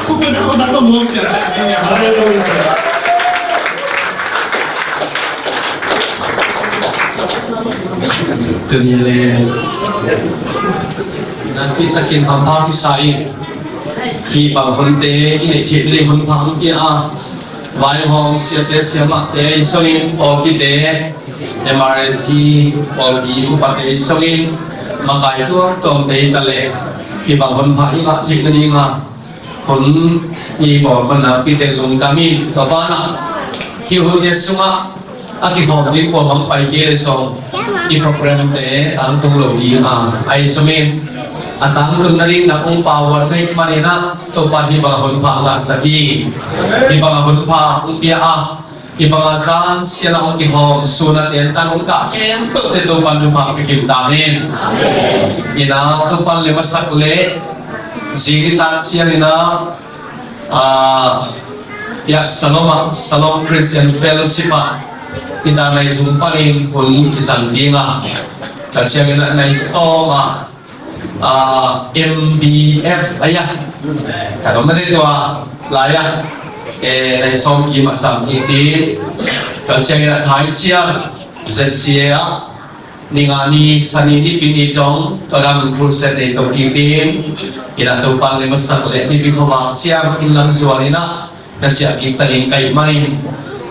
Kumbaga ako na tumos ka sa kanya. Hallelujah. Tunya le nanti takin hampar kisai hi bang honte ini cipli honpang kia vai hong siate siamak te songin oki te MRC oki upate songin makai tu tom te tale hi bang honpa inga thik na dinga hon ni bo mana pite lung kami kabana hi honte sunga aki hong di ko bang pai ke song i program te ang tung lo di ai songin atang tung na rin na kung power na manina to pa di ba hon pa nga saki di ba hon pa umpia di ba san sila ang kihong sunat yan tanong ka hen to te to pa jumpa pikim tamin ina to pa lima sakle zinitan siya nina ya salom Christian Fellowship kita na jumpa rin kung isang dinga kasi ang ina na isong MBF ayah kalau mana itu layak dari somki masam ini dan saya Thai Chiang Zesia ningani sani ni pini dong dalam proses itu kitin ina tu paling besar le ni bihoma Chiang ilang suarina dan siap kita lingkai main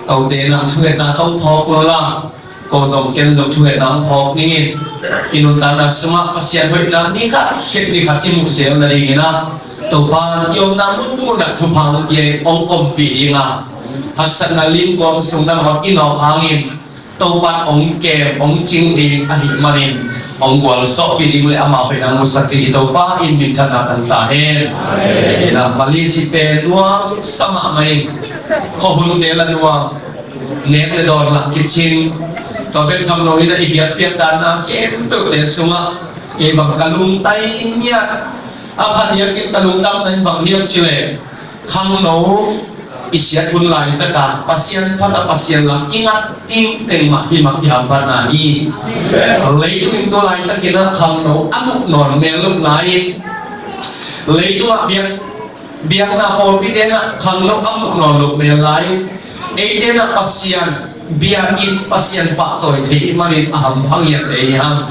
tàu tiền làm thu na tông phò la cô dòng kiến dòng thu nam phò ni inun ta na suma pasien hoi na ni khat khit ni khat imu sel na ri na to pa yom nam mu na thu phang ye ong pi nga hak san na lim gom sung nam hok ino hangin to pa ong ke ong ching di a hi manin ong gwal so pi ding le ama hoi na mu sakti to pa in min thana tan ta he ina mali chi pe nuwa sama mai kho hun te la nuwa net le dor la kitchen to bên trong nồi là ibiat piat dan na kem tu te sunga ke bang kalung tai nya aphan ya ke kalung dam dan bang hiam chile khang no isya thun lai ta ka pasien phata pasien lam ingat ing teng ma hi mak ya pa na ni lei tu ing to lai ta ke na khang no amuk non me luk lai lei tu biang biang na pol pi de na khang no amuk non luk me lai e de na pasien biar in pasien pak toy thi manin aham phangyan de yang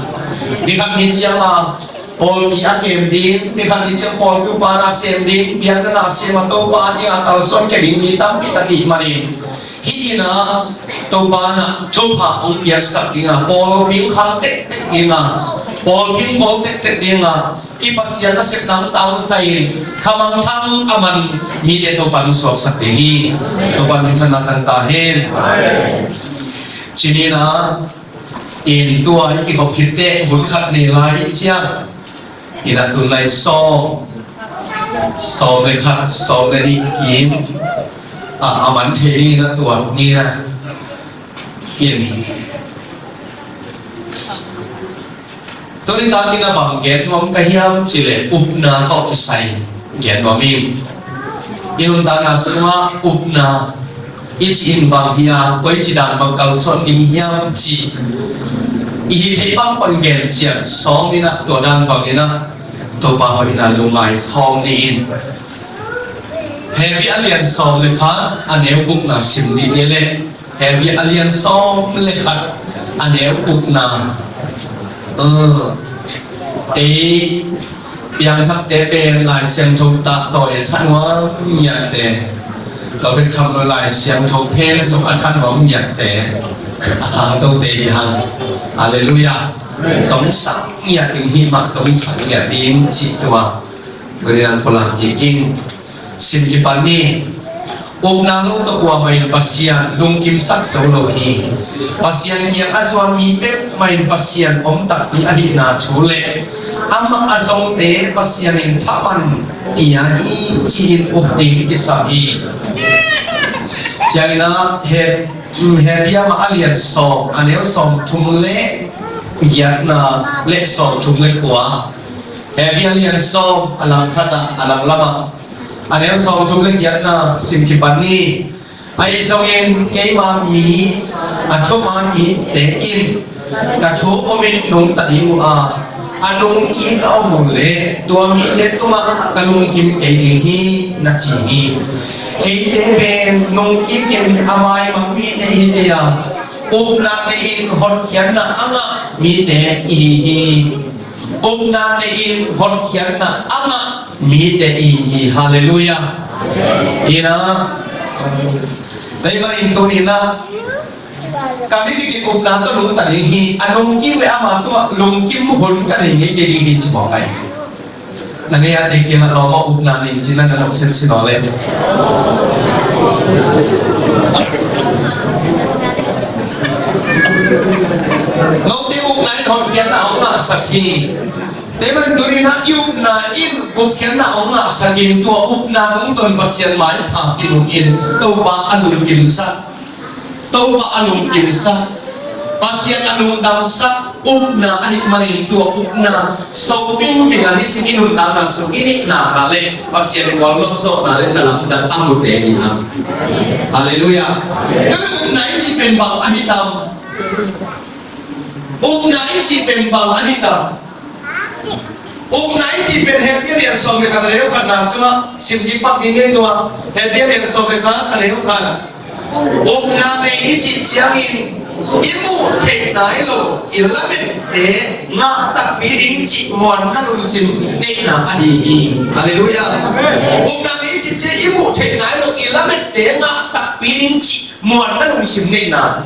ni khan hin chiang ma pol bi a kem ding ni khan hin chiang pol ku pa na sem ding biar na sem to pa ni a kal son ke ding ni tam pi ta ki manin hi na to pa na thu pha ong biar sak ding a pol bi khang tek tek ding a pol bi ko tek tek ding a i pasien na sep nang taw sai khamang thang aman mi de to pan so sak hi to pan than na tan ta hen chini na in tua ki học hit te hun khat ni lai chia ina tu lai so le khat so le di kim aman the na tua ni na in tôi ta kina bang gen mong kahiam chile upna to kisai gen mami inun ta na suma upna ich in bang hia koi chi dan bang kal son in hiam chi i thei bang pan gen chian song ni na to dan bang ina to pa hoi na lungai hong ni in heavy alien song le kha aneu uk na sim ni ne le heavy alien song le kha aneu uk na yang thắp tế bên lại xem thông tạ tội thân hóa nhận tế có biết thăm lại xem thông phê sống ở thân hóa nhận tế hàng đâu tế hàng Alleluia sống sẵn nhận những hy vọng sống sẵn nhận đến chị tùa tôi đang có làm gì kinh xin kịp bản đi ôm na lúc tôi qua mình pasien lung kim sắc sâu lộ hi pasien yang azwan mi pep main pasien om tak di ahina chule amma azong te pasien in thaman tia hi chin upding kisahi changina he dia ma alien so aneu som thum le yatna le som thum le kwa he dia alien so alang khata alang lama aneu som thum le yatna sim ki pani ai trong em cái mà mi à thô mà mi để in cả thô ôm in nung ta đi anong kita mule tuang ile tuma kalung kim kay hi na chi hite ben nung kikin amai mami ne hitia na ne in hot khian na anga mi te hi na ne in hot khian na anga mi te hi hallelujah ina dai ba in to ni na kami di na to lung tani hi anong ki le ama to lung kim hon ka ni ke hi chi mo kai nangyayat ay kaya lo mo na ni sila na nang sinole nung di na in hon kaya na ang sakhi Deman turi na in bukyan na ang sakin to na nung ton pasyan man ang kinuin to ba anong kinsa pasyan anong damsa na anit manin to na so ping pingali si kinun na so ini na kale pasyan walong so na rin na lang dan ang muteni ha hallelujah nung na si pembang ahitam na si pembang ahitam na si pen happy rian so me kana yo kana suma simji pak dingin to happy rian so me kana kana yo kana na ne ichi chiangin imu thei nai lo ilamen e nga tak piring chi mon na lu sim nei na ani hi hallelujah na ne ichi che imu thei nai lo ilamen e nga tak piring chi mon na lu sim nei na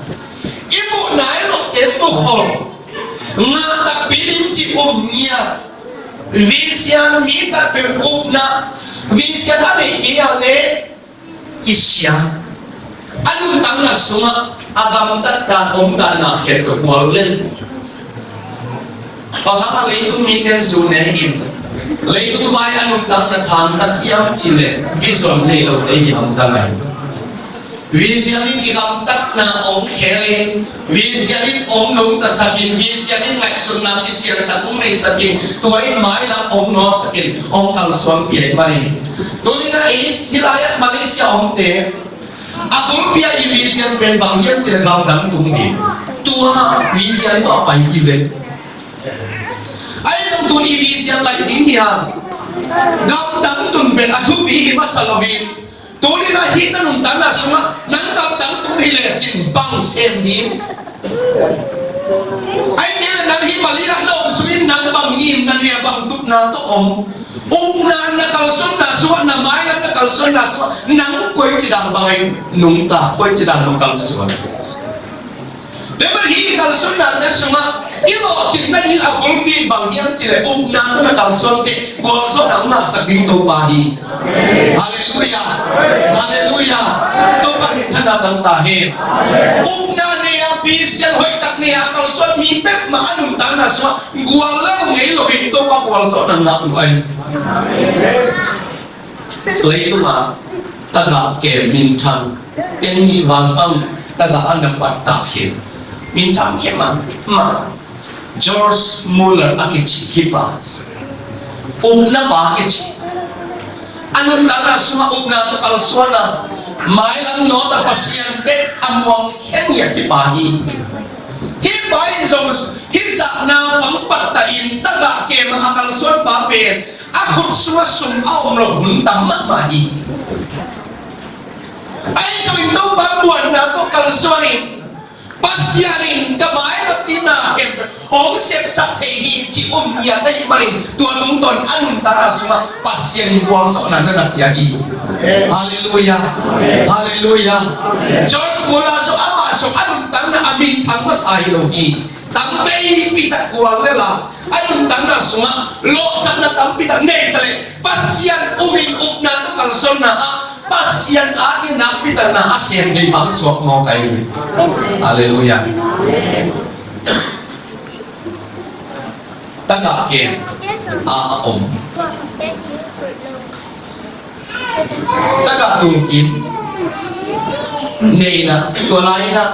imu nai lo tempo khol nga tak piring chi nya Visian mita perupna visian ade iale kisya anong tang na suma agam tatta omdan na khet ko wallen pagha leitung miten zunehin leitung vai anong tang na tham ta thiam chile vision nei lo ei ham tangai visianin igam tak na om khelin visianin om nung ta sakin visianin ngai sunna ki chiang ta tung nei sakin toy mai la om no sakin om kal suam pi mari dolina is silaya malaysia om te abul pia i visian pen bang hian chir gam dang tung ni tua visian to pai ki le ai dam tun i visian lai ni hian gam dang tun pen athu bi masalovin Tuli na hita nung tana suma nang tang tuli le chin bang sem ni ay niya nang himaliyak na suin nang bang im na niya bang tut na to na kalson na suwa na maya na kalson na suwa nang koy chidang bangay nung ta koy chidang nung kalson Debar hi kalson na suma ilo cinta ni abul pi bang hian chile na kalson te golso nang masaking to pahi hallelujah hallelujah to panithana dang tahe na niya pisyan hoy tak niya kalson mi pet ma anong tana swa guwala ngei lo hito pa golso nang nakuan Leito ma taga ke mintan tengi wang ang taga anang patahin mintan ke ma George Muller akichi hipa na ba akichi anong tana suma na to kalsona may lang nota pasyan pet amwang kenya hipahi hipahi zong hisa na pangpatain taga ke mga kalson pape akot suma sumaw no huntang mamahi ay so ito ba buwan na to kalsonin pasyanin kamay na tinakim o sep sa tehi chi umya tayo marin tuwang ton anong taras ma pasyanin buwang sa unanan at yagi hallelujah hallelujah George mula so ama so anong tang na aming tang masayo tampay pitak kuwang nila anong tang na suma loksan na tampitak ngay tali pasyan uming na to kalson na pasyan akin napitan na asyan kay magswak mo kayo hallelujah tagakin aom tagatungkin nena tulay na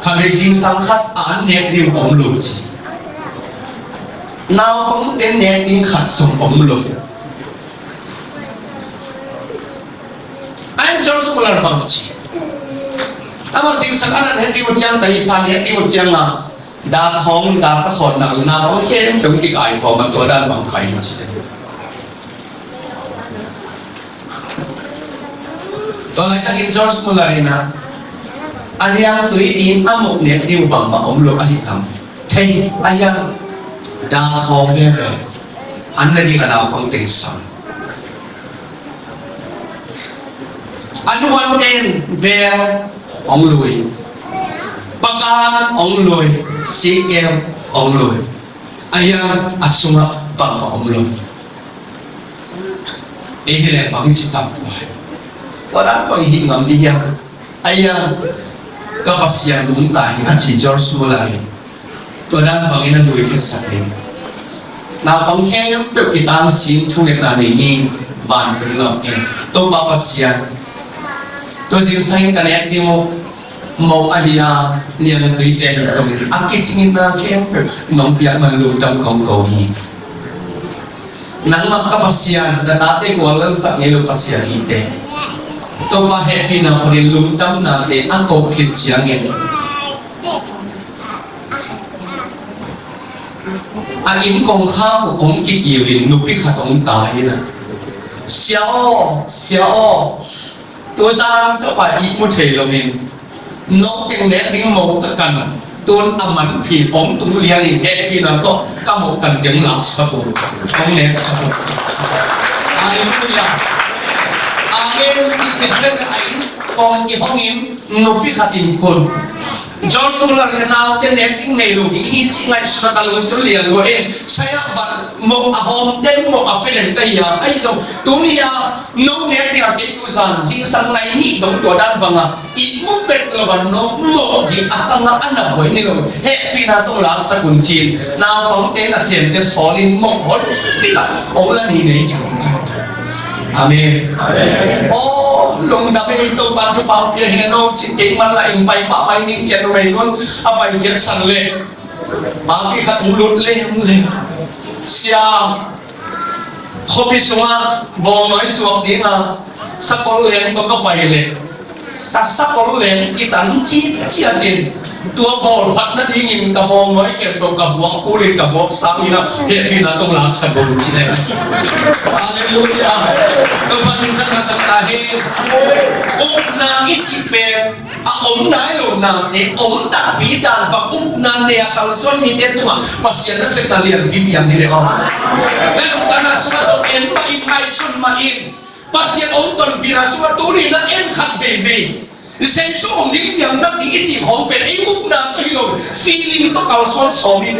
kamising sangkat nek din omluch now pong nek din khat sum omluch I'm George Muller Bangchi. Amo sing sakanan heti uciang tahi sani heti uciang na ดาของดาตะขอนหนักนาของเข้มตรงที่ไก่ของมันตัวด้านบางไข่มาชิดตัวไหนตั้งอินจอร์สมุลารีนะอันยังตัวอีอามุกเนี่ยดิวบังมาอมลูกอหิตำเทอายังดาของเนี่ยอันนั้นดีกันเอาของเต็งสังอันวันเอ็นเบลองลุยปากกาองลุยสีเกลองลุยอายังอสุงะบังมาองลุยเอเฮเลบังจิตตาบุยวันก็อีกงามดียังอายังก็ภาษาลุงตายอาชีจอร์สุลารีตัวนั้นบางอย่างดูอีกสักเองนาบางแห่งเป็นกิจการสิ่งทุกอย่างนี้บ้านเป็นเราเองตัวภาษาตัวสิ่งสิ่งกันเนี่ยที่mo ayah ni yang tu itu yang sum akit cingin nak nompiat malu dalam kongkong ini nang mak kapasian dan ate kualan sak ngelu pasian ite to pa happy na parilum dam na te ako kit siangin ain kong kha ko kong ki kiwin nupi khatong tai na xiao to sang to pa i mu thei lo min nóc tiếng nét tiếng một cái cần tuôn âm ảnh thì ống tung liền thì nghe khi nào to các một cần tiếng lạc sập không nét sập Hallelujah Amen thì cái chuyện ấy còn chỉ không im nộp cái hạt in cồn John Fuller cái nào tên nét tiếng này luôn những hít chỉ lại suy ra luôn suy liền rồi em saya vật một hôm đến một ở bên này đây à ấy rồi tôi đi à nông nét thì cái tu sản sinh sang này nhị đống tuổi đan bằng à ít mức vẹt là bằng nó một thì akan nggak ada boy ini loh happy na tuh lah sakuncin nào bóng tên là xiên cái số linh một hốt kita ông là đi đấy chứ Amen. Oh, long dami ito pa sa pampiyahin si Kayman laing pay ning generation apay hirsan le. Maki katulot le siya kopi sunga bongoy suwak di na sa koluyen to kapay le. Ta sa koluyen kita chiatin tua bol pat na dingin ka bongoy kento ka buwak kulit ka buwak sa ina happy na tong laksa bol chine. Hallelujah. Tumanin sa natatahin. Na ichipen, na yun na tapitan, na niya kalson ni Tetuma, pasyan na sekalian bibiyang nileo. Ngayon ka na sumasokin, sun main. Pasyan ton pirasuma tuli na kat bebe. Senso hindi yang nagdi ichi hompen, na kayo, feeling to kalson somin.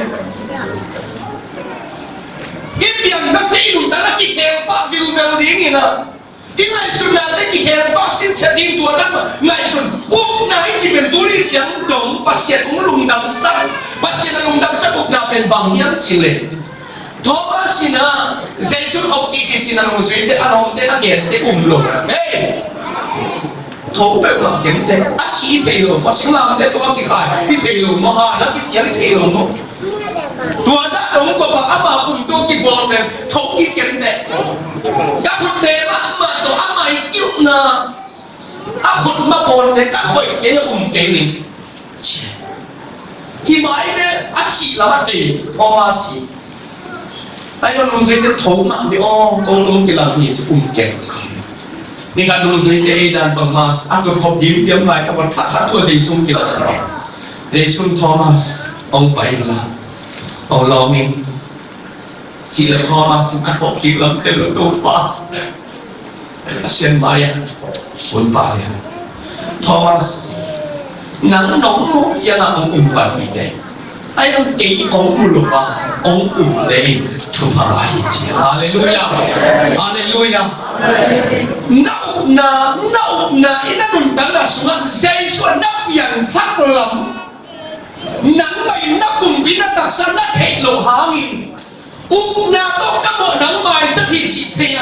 Ibiyang nagtailong na nakikelpa, bilbel dingin na. Ingai sun natin iherang vaksin sa din tua dan ngai sun na iti benturi siang dong pasien lungdam sa pasien lungdam sa na pen bangyan chile Thomas sina Jesus au ki sina nung suite anom te na te umlo hey thấu bèo là kiến te asi te lo pasien lam te to ki khai ki te lo mo ha na ki siang te lo mo tua sa dong ko ba ama pun to ki bol ne thấu ki kiến te cácคนเดมามาตัวอาไม่กิ้วนะอาคนมาบอลแต่ก็คอยเกี่ยวเกี่ยวนี่ที่หมายเนี่ยอาศีละมาทีพอมาศีไอ้คนลงสุดจะถูกมาดิอ๋อกงลงที่เราเนี่ยจะเกี่ยวนี่การลงสุดจะไอ้ดันบังมาอาตัวพบยิ้มเยี่ยมไรกับวันทักตัวเจสุนเกี่ยวเจสุนทอมัสองไปละองลอมิงchỉ là Thomas ăn hộp kịp lắm tên là tôi pa sen maya phun pa ya Thomas nắng nóng lúc chia là ông phản vì thế ai không kỹ ông lục va ông đấy thu pa lại chỉ Hallelujah Hallelujah nấu na ina đun tang là xuống dây xuống nắp yang phát lắm nắng mày nắp bùng bí nắp tạc san nắp hết lộ hàng na to các bộ nắng mai rất hiện chỉ thề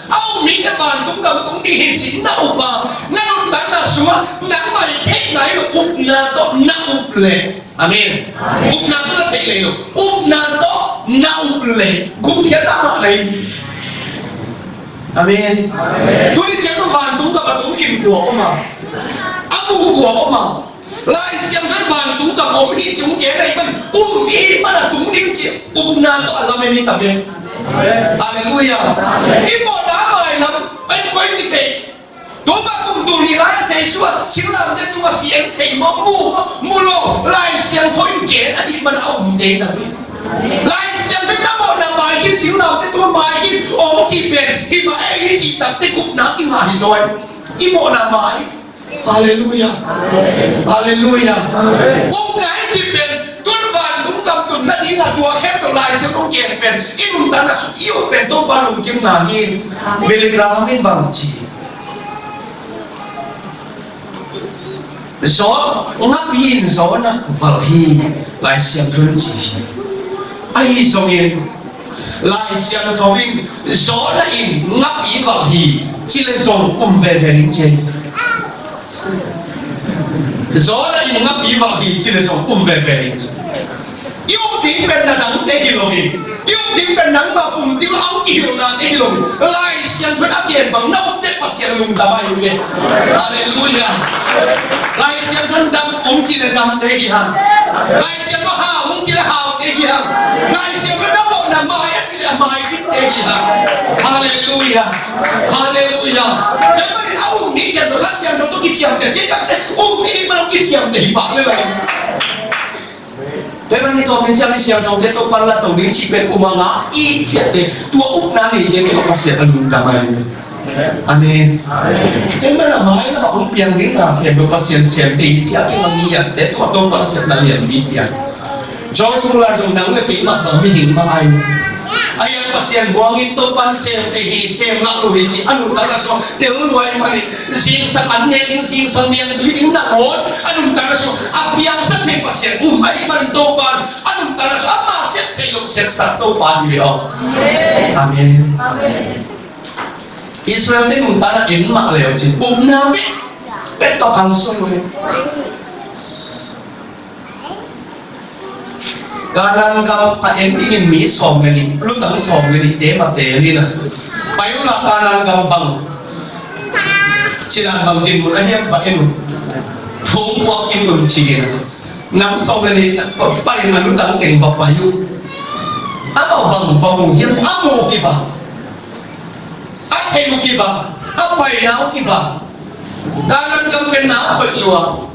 ông mình các bạn cũng đồng cũng đi hiện chỉ nào mà nắng ông tán là xuống nắng mai thế này là na to nắng lệ amen na to là thế lệ na to nắng lệ cũng hiện ra lại amen tôi đi chém nó vàng cũng gặp là cũng kìm của ông mà abu của ông mà lại xem thân vàng tú cầm ổn đi chúng kế này mình đi mà là túng đinh chịu na to là mình đi tập đi Hallelujah ít bộ đá bài lắm anh quay gì thế tôi mà cùng tụi đi lại sẽ xua xíu làm đến tôi xem thì mà mua lô lại xem thôi kế là đi mà ông thế nào lại xem cái năm bộ nào bài kia xíu nào cái tôi bài kia ông chỉ về khi mà ấy chỉ tập cái cục ná cái mày rồi ít bộ nào bài Hallelujah Hallelujah ông ngài chỉ về tuân vạn cũng cầm tuần đã đi là tua khép được lại sẽ không kẹt về ít một ta là sự yêu về tôi ba lùng kiếm là như về ra bên bằng chỉ gió ngáp in gió na vào hi lại xem thân chỉ ai dòng in lại xem thầu in gió na in ngáp ý vào hi chỉ là dòng về đến trên gió na in ngáp ý vào hi chỉ là dòng về đến trên yêu tiếng bên là nắng tê hiểu rồi yêu tiếng bên nắng mà cùng tiếng áo kiểu là tê hiểu lại xem thân áp điện bằng nâu tê và xem lùng đá bay về Hallelujah lại xem thân đâm ông chỉ là đâm tê hiểu lại xem có hào ông chỉ là hào tê hiểu lại xem có đâm bộ là mai chỉ là mai thích tê hiểu Hallelujah Hallelujah nếu mà đi áo ông nghĩ rằng nó xem nó cái chiều để chết các ông nghĩ mà nó cái chiều để bảo lên lại Dewan itu mencari siapa tahu dia tu pala tahu dia cipet umanga ikat deh tua nani dia kita pasti akan damai. Amin. Dewan ramai lah orang yang ni lah yang berpasien siapa dia kita mengiat dia tua tu pala siapa yang biar. Jauh sekolah jauh nang lebih mak bermihin makai. Ayat pasien buang itu pasien tehi sem nak luhi ci anu tara so teu luai mari sing sang anne ing sing sang niang tu ing nak hot anu tara so apiang sa pe pasien ai mari topan anu tara so ama set thei lok set sa to fan bi o amen Israel ni mun tara in mak leo ci na be to kang so Karang kau paen ingin mi som ni, lu tahu som ni dia mati ni na. Payulah karang kau bang, cina bang timur ayam paen, thung wakin kunci na. Nam som ni paen lu tahu keng papayu. Apa bang bang yang amu kiba, apa lu kiba, apa yang kiba. Karang kau kena luar.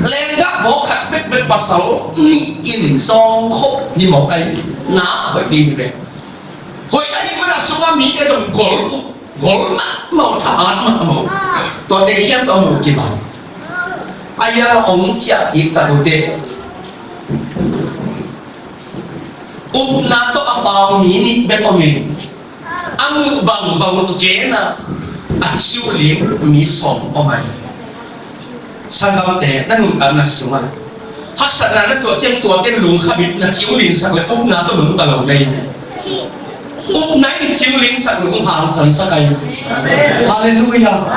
Lên gác bó khát bếp bếp bà sáu Nị in song khốc Như một cái ná khỏi đi về Hồi ấy mới là xóa mỹ cái dòng gỗ mắt màu thả mắt màu Tôi thấy hiếp đó một kỳ bảo Ai ya ông chả ý ta đồ tê Na to ang bao mỹ nị bếp ông mình Ang bằng kế na At siêu liếng mỹ sòng ông mày Sangam teh nanung tanah semua. Hasan nana tua jen lung khabit na ciulin sang le na to lung talau dai. Nai ni ciulin sang lung hang sang sakai. Hallelujah.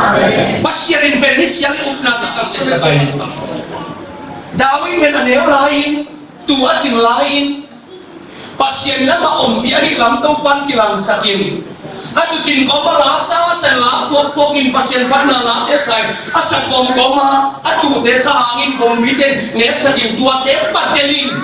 Pasyarin benisial na takal sakai. Dawi men aneo lain, tua cin lain. Pasyan lama biari lam tau pan kilang sakin. Atu cin koma lasa sela pok-pokin pasien karena la esai asal koma atu desa angin kombiten nek saking tua tepat telin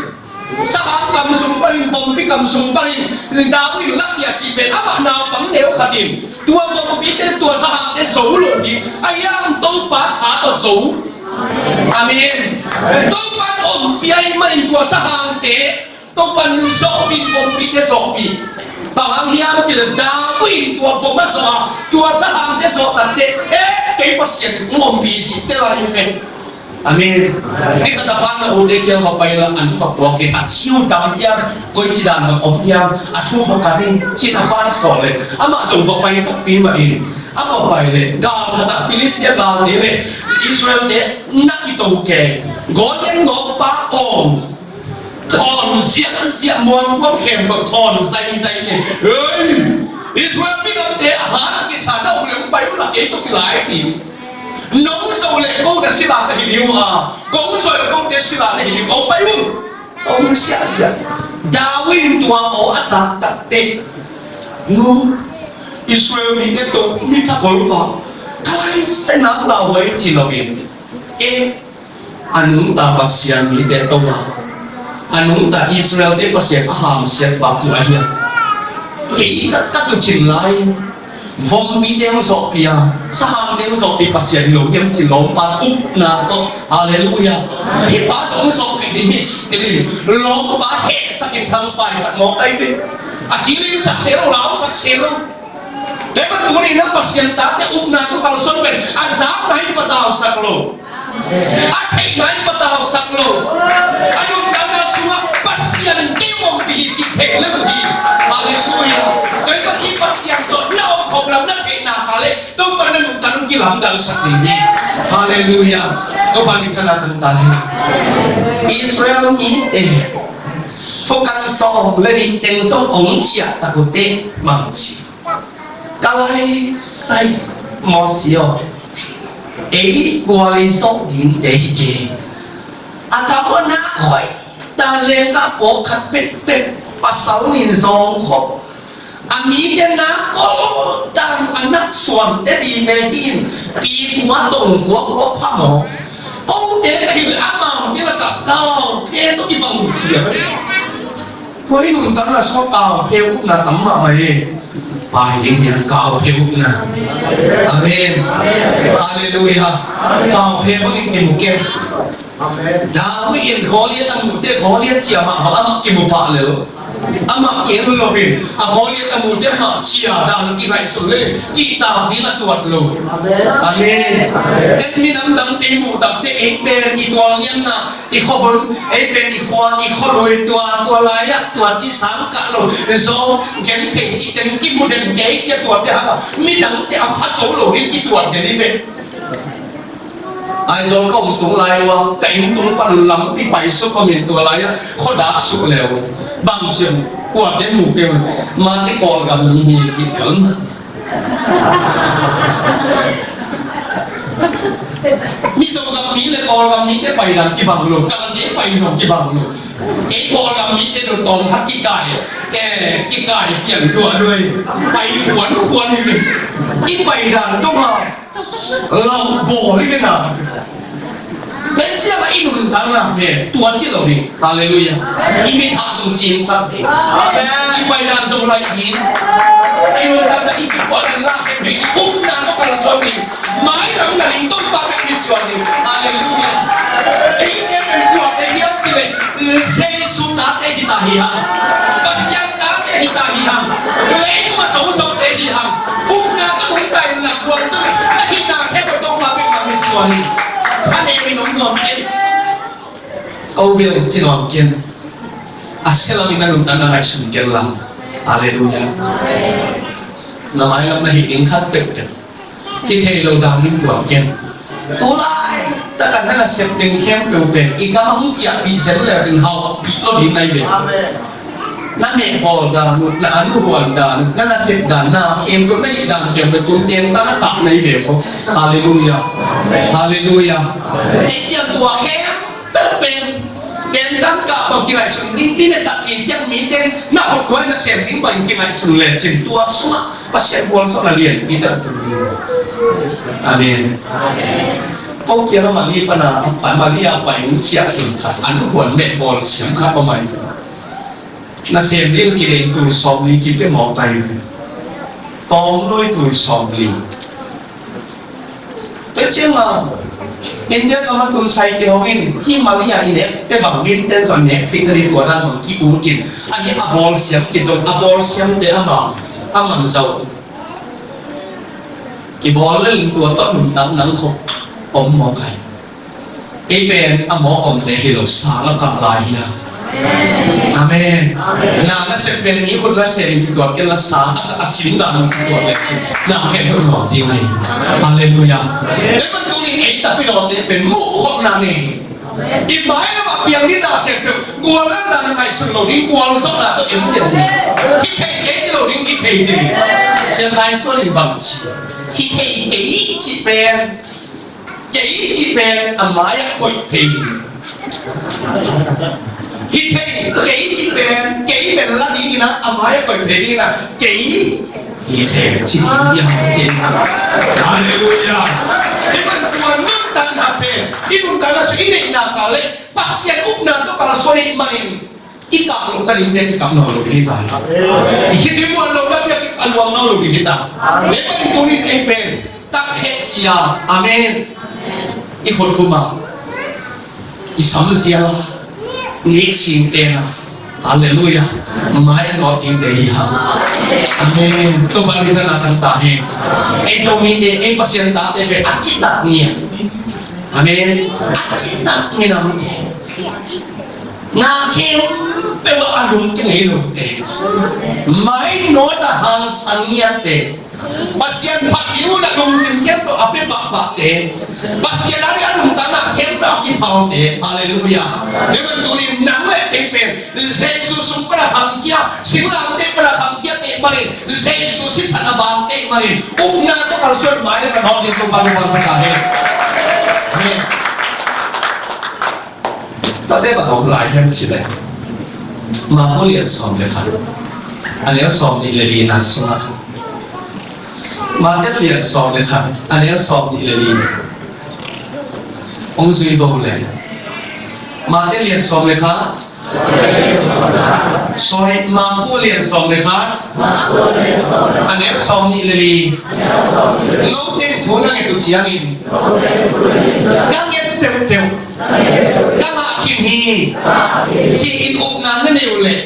sa kam sumparin kompi kam sumparin dawi lakya cipen apa na pang neo khatim tua kombiten tua sa te solo di ayam to pa kha to so amin to pan piai main tua sa te to pan sopi kompi te sopi Bawang hiam chỉ Dawi tua phong so tua sahang te so tante kay pasien ngompi ci te la yufen amin di katapan na ude kya mapayla an fakwa ke at siu dam yam koi ci dan ma om yam atu fakading ci na pan so le ama jong fakpay tak pi ma in ako pai le gal kata Filistia gal ni le Israel te nakito ke goyen go pa om thon xiết muang quăng kèm bậc thon dày này ơi Israel biết không thế hả cái sản đâu liền bay là cái tôi cái lái thì nóng sâu lệ cô đã xí làm cái điều à cũng rồi cô đã xí làm cái điều ông bay luôn ông sẽ David tua ở asa tắc tê nu Israel đi đến tôi mi thắc hối bảo cái sẽ nắm là với chỉ là vì anung ta pasian mi te towa anung ta Israel te pasian aham siat ba tu ayah kỹ các tu trình lai vong mi đeo sọ pia saham đeo sọ pi pasian lo yam trình lo pa uk na to hallelujah hi pa song sọ pi di hi chi ti lo pa he sakin thang pai sak mo ai pe a chi li sak se lo lao sak se lo để mà tu ni na pasian ta te uk na tu kalau son ben a sa mai pa tao sak lo a thei mai pa tao sak lo anung ta na suwa pasian ke mo pi chi thei le mu hi hallelujah để mà đi pasian to no không làm đất thei na ka le tu pa na nung ta nung ki lam dal sak ni hallelujah tu pa ni kana tang ta Israel mi te thu căn song lên đi tên song ống chia ta có te mang chi cái sai mò xìu ấy qua đi số điện để kì à ta có nát khỏi ta lên ta bỏ khát bết bết và 6.000 dòng khổ à mi chân nát có ta anh nát xuân để đi về điên bị quá đồng quá phá mỏ bố thế cái gì ám màu như là cặp cao thế tôi kịp bằng thiệt với nụ tắm là số cao theo cũng là tắm mà mày bài đi nhận cao theo cũng là amen hallelujah cao theo với cái một kia đã với yên có liên tâm một thế có liên chia mà và mắc cái một bạn nữa mắc cái người mình có liên tâm một thế mà chia đang cái này xuống lên cái tao đi là tuột luôn amen em mình nắm đấm tìm một tập thế em bên cáiตัวliên na cái kho em bên cái kho rồiตัวlại áตัวchỉ sáng cả rồi do cái thể chỉ đến cái một đến cái chỉ tuột thế hả mình nắm thế phát số rồi cái tuột thế đi về ai rồi không tụng lại wa cảnh tụng pan lắm thì bài số của mình tụng lại khó đáp số lèo bằng chừng qua đến mục tiêu mà cái còn gặp gì cái tưởng mi so gặp mi lại còn gặp mi cái bài làm cái bằng luôn càng thế bài làm cái bằng luôn cái còn gặp mi cái đồ tồn thắt cái cài biển rùa đuôi bài cuốn như cái bài làm đúng không lòng bổ đi cái nào cái gì là ít luôn thằng nào về tua chết rồi đi hallelujah ít bị thả xuống chim sắp đi ít bài làm xong lại đi ít luôn thằng là ít bị quật là cái bị úp nàng nó còn xoay đi mãi lắm là linh tốt ba cái đi xoay đi hallelujah ít cái mình quật cái hiệp chỉ về xây xuống đá cái gì ta hiệp và xem đá cái gì ta hiệp lấy nó sống sống cái gì hiệp úp nàng cái mũi tay là quật rồi cái gì ta theo một tông ba cái đi xoay đi anh em mình nói ngọn em câu việc chỉ nói kiên sẽ là mình đang làm tận này sùng kiên làm hallelujah là mai gặp này hiện khát bệt cái thầy lâu đào mình của kiên tú lại ta cần nói là xem tình khen cầu về ý các ông chị bị dẫn là trường học bị có điểm này về nó mẹ bỏ đàn là ăn buồn đàn nó là xịt đàn nào em cũng đấy đàn kiểu về cung tiền ta nó tập này về không hallelujah hallelujah cái chiếc tua kém tất bên tất cả bọn kia lại sừng đi này tập in chiếc mỹ tên nó học quên nó xem những bệnh kia lại sừng lên chỉnh tua xuống và xem buồn sau là liền đi tận tụi amen câu kia nó mà đi phần nào phải mà đi ao bảy những chiếc hình khát ăn buồn mẹ bỏ xiêm khát bao mày na xem đi cái này tuổi sòng đi kiếm cái mỏ tay tóm đôi tuổi sòng đi cái chứ mà nên nhớ có một tuần say cái hôm in khi mà lý giải này cái bằng in tên rồi nhẹ thì cái đi tuổi nào mà kỹ cú kìm anh ấy abol xem cái rồi abol xem để âm bằng dầu cái bò lên tuổi tốt mình tắm nắng khô ôm mỏ cái ấy bên âm mỏ ôm để hiểu sáng là cả lại nha amen na na se pen ni ko la se ki to ke la sa asin da no to le chi na ke no no ti ngai hallelujah le man tu ni ai ta pi no te pen mu ho na ni i mai na ba piang ni da ke tu ko la da ngai su no ni ko so na to em de ni ki ke ke lo ni ki ke ji ni se khai so ni bang chi ki ke ke chi pen a mai ya ko pe ni khi thấy chỉ về kỹ về là đi na amai coi về đi na kỹ thì thể chỉ đi trên hallelujah cái mình quan nước tan hạt pe idun kana su ine na kale pasien upna to kala sori manin ika lo tadi dia kita no lo kita hidup lo la dia alwang no lo kita memang tulis pen tak het sia amen ikut kuma isam sia ni sim tena haleluya mai no tin dei ha amen to ba bisa na tang tahi so mi de pasien ta te pe acita ni amen acita ni nam nga hiu pe wa alum ke nei lo te mai no ta hang sang ya te pasien phat yu na lung sim hian to ape pa te pasien ari alum ta na hian pa ki phau te haleluya ne man tu ni nang le te pe Jesus sum para ham kia silang te para ham kia te mari Jesus si sana bang te mari na to kal sur mai ne pa din to pa pa ka he ta de ba ho lai hem chi le ma ho lian som le khan anh ấy som ni le li na sunga mà cái liệt sòng này thật anh ấy sòng thì là gì ông suy vô này mà cái liệt sòng này khác sorry mà cô liệt sòng này khác anh ấy sòng thì là gì lúc tiên thủ năng ấy tụi chị anh in các nghe tiêu tiêu các bạn khiêm hi chị in ốm nắng nó đều lệ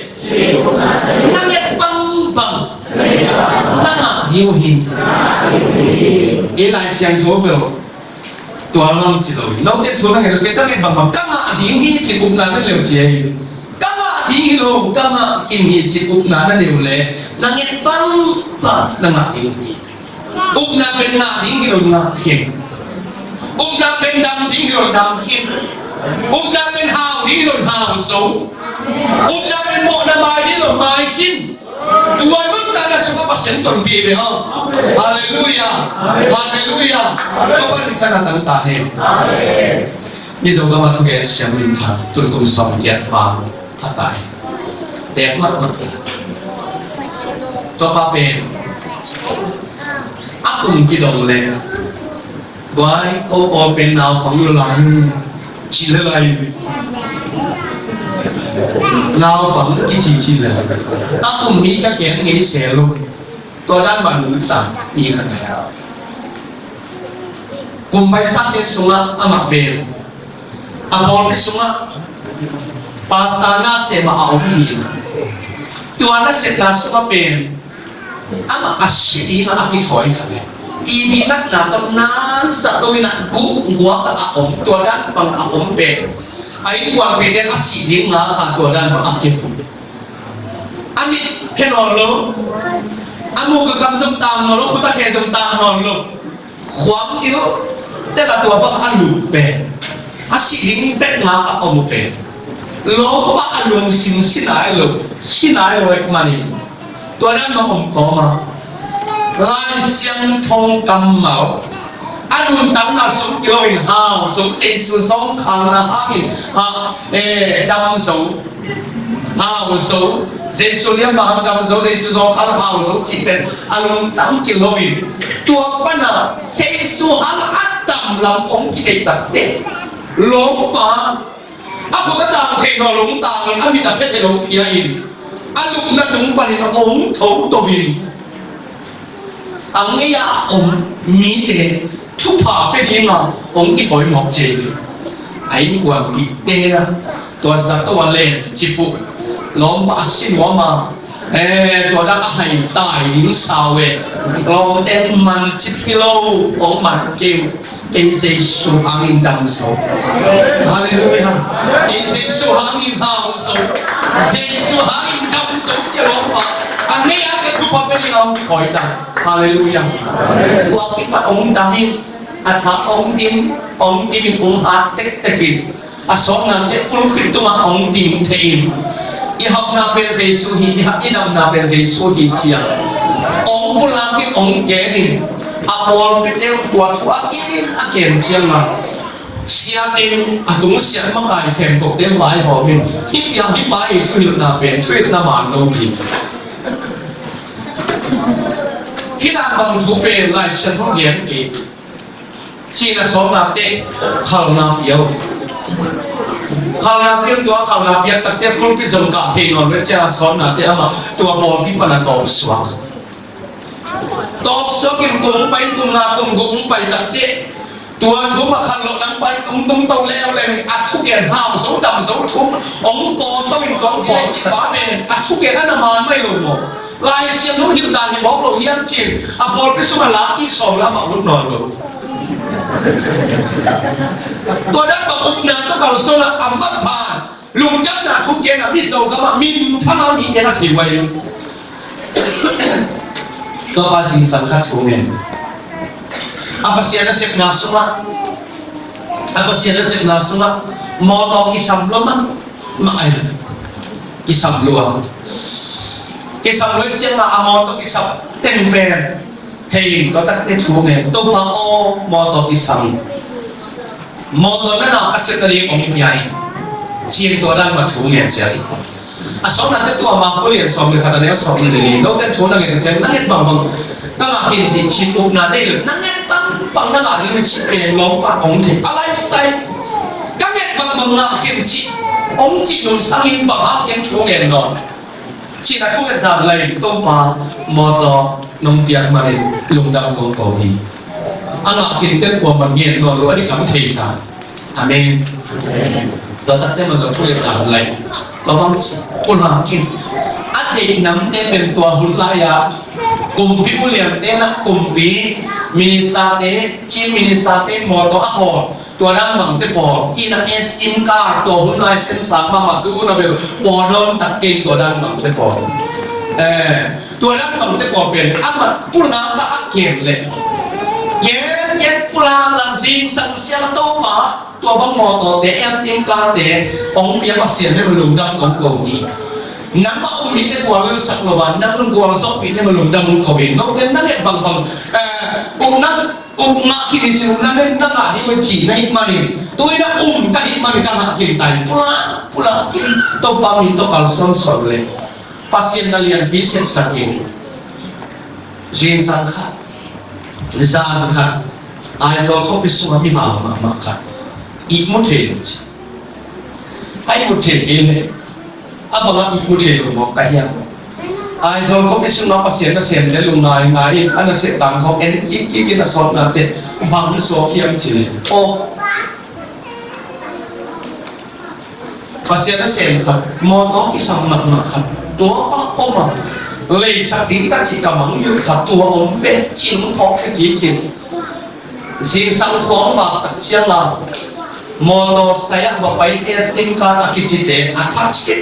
năng nghe băng băng năng hiu hi ý lại sang thua biểu tua long chỉ rồi nấu đến thua này nó sẽ tăng lên bằng các bạn hiu hi chỉ ốm nắng nó đều chị các bạn hiu các bạn khiêm hi chỉ ốm nắng nó đều lệ năng nghe băng băng năng hiu hi ốm nắng bên nào hiu hi hiu nắng bên đam hiu đam hiu nắng bên hào hiu hào sống nắng bên bộ nằm bài hiu bài hiu Tuhan pun tak ada suka pasien tuan pilih, haleluya, haleluya. Tuhan kita datang tahe. Ni juga matu ke siang minta tuan kum som kiat pam patai. Tiap mak. Tuan pape. Aku mungkin dong le. Guai kau pen nau pengulang cilai. Nào bằng cái gì là ta cùng nghĩ các kẻ nghĩ sẽ luôn tôi đang bằng nữ tả nghĩ khẩn này cùng bay sát cái súng á mặc về bol cái súng á pastana sẽ mà áo hiền tuan nó sẽ là súng á bền mặc asli nó aki thổi khẩn này TV nát là tôi nát sợ tôi nát cú quá cả ống tuan đang bằng ống bền ai buat beda asli dia ngah aturan berakib. Ami penolo, amu ke kam sum tam nolo, kita ke sum tam nolo. Huang itu, dia kata apa alu pen. Asli dia tak ngah amu pen. Lopa alung sinai lo ekmani. Tuan mau koma, lai siang thong kam mau. Anh tao là số kilo hào số xe số sông khang là hai trăm số hào số xe số liêm mà trăm số xe số sông khang là hào số chỉเป็นanh tao kilo tua ban là xe số hai trăm làm ông chỉ đặt đấy lốp mà aku kata kena long tang anh bị đặt cái long kia in anh lúc đó chúng bạn là ông thấu tôi anh ấy ông mỹ đề thu phá bên đi mà ông cái thổi mọc chè anh quan bị đè ra tôi sao tôi lên chỉ phụ lòng bả xin quá mà tôi đã hay tài những sao vậy lòng em mang chỉ kilo ông mang kêu cái gì số hàng đằng số hallelujah cái gì số hàng hào số cái số hàng đằng số chỉ lòng bả anh ấy cái thu phá bên đi ông thổi ta hallelujah tôi cái phát ông David atha ông tim ông hạt tết tết asok nam tết puluh itu mah ông tim tein ihap na pen Yesus hi ihap idam na pen Yesus hi chia ông pulang ki ông kerin apol petel tua tua aken chiang ma siatin atung siat makai them tok dem bai ho min hip ya hip bai thui na pen thui na man lo hi khi nào bằng thủ về lại sân phong hiến kỳ ชีน่ะสองนาเตข้าวนาเปียวข้าวนาเปียวตัวข้าวนาเปียวตักเตะกลุ่มพิจารณาเฮงอนเวชาสองนาเตamaตัวบอลพิพนันตอบสวกตอบสวกินกุ้งไปกุ้งนากุ้งไปตักเตะตัวทุ่มมาขันหลนังไปตุ้งโตแล้วเลยอัดทุกอย่างห้าวสูงดำสูงทุ่มองปอต้องเป็นกองปอจีบ้าเองอัดทุกอย่างนั้นมาไม่ลงหมดลายเสียงลูกหิวดานที่บอกเราเยี่ยมจริงอ่ะบอลพิสุมาลักที่สองแล้วมาลุกนอนเลยตัวนั้นบอกอุ้มน้ำต้องการส่งละอัมบัตพาลุงจับหน้าทุกอย่างมิโซก็มามินท่าน้ำมีเนี่ยนะถือไว้ตัวภาษีสังกัดทุกอย่างapa sih ada sekna semua apa sih ada sekna semua motor kisam belum mak ayah kisam luar kisam luar siapa motor kisam temper thì có tất cả thủ nghề tôi bảo ô motor kisam motor nó là cái tali ông nhảy chiên tôi đang mà thủ nghề gì à sau này tôi mà có liền xong rồi khả năng xong rồi thì đâu cái thủ nghề thì nó hết bằng nó là hiện chỉ chỉ ôm là đây được nó hết bằng nó là những chiếc cái lông bằng ống thì alai say các nghệ bằng là hiện chỉ ống chỉ dùng sang in bằng áp những thủ nghề nọ chỉ là thủ nghề là lấy tôi mà motor nông nghiệp mà để lùng đâm công cầu thì anh là hiện tên của mình nghiền nọ rồi thì cảm thấy là amen đó tất nhiên mình dùng thủ nghề là lấy có bằngคนหากินอาทิตย์นั้นเป็นตัวหุ่นลายกลุ่มพิบูลเลียมเต้นะกลุ่มปีมินิซาเต้จีมินิซาเต้มอตัวอ่ะพอตัวนั้นหนังเต้พออีนักเอสจิมการ์ตัวหุ่นลายเส้นสามมาดูนะเบลปอนนตักเก่งตัวนั้นหนังเต้พอตัวนั้นหนังเต้พอเป็นอ่ะมันปุณณะก็อ่ะเก่งเลยเย็นปุราหลังซิงสังเสียละโตมาตัวบังมอตัวเตเอสจิมการ์เตองเปียกเสียนให้มันลุงดำของโกดีน้ำมาอุ้มมีแต่กว่าเรื่องสักละวันน้ำเรื่องกว่าสอบปีเนี่ยมันลุงดำมันโกดีน้องเต้นนั่นเนี่ยบางอุ้มนั่นอุ้มมาคิดจริงนั่นเนี่ยนั่งอ่ะนี่มันจีนให้มาดิตัวนี้อุ้มก็ให้มันกันหักกินตายปุระกินตัวปามีตัวกัลซอนสอนเลยpasien kalian bisa sakit jin sangkat zankat aizol ko bisuma mi mama makan imuthe ai muthe kene abanga imuthe mo kaya aizol ko bisuma pasien na sen le lungai ngai ana se tang ko en ki na sot na te bang so khiam chile o pasien na sen khat mo to ki sam mak khatตัวป้าอมเลยสักทีก็สิกำลังยืดขับตัวอมเวชิมพอแค่กี่กินสิ่งสังขวงว่าตัดเชียงเรามอโตไซค์ว่าไปเอสติมการอากิจิเตอาทักสิ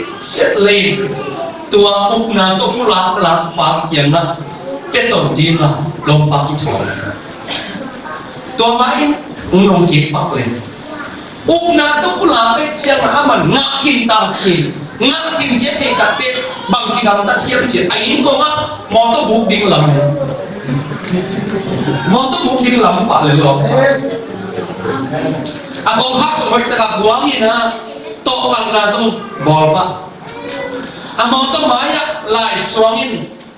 เลยตัวอุกนาตัวผู้หลักปากเกียงนะเป็นตัวดีนะลงปากกิจวัตรตัวไม้ลงกินปากเลยอุกนาตัวผู้หลักไปเชียงนะมันงักกินตาจีงักกินเจ็ดให้ตัดเด็ดบางทีเราตัดเทียมเจ็ดไอ้นี่ก็ว่ามอเตอร์บุกดิ้งลำมอเตอร์บุกดิ้งลำปะเลยหรออ่ะกองทัพสมัยตะกัวนี่นะโตกันกระสมบอลปะอ่ะมอเตอร์ไม้อะลายสวงอิน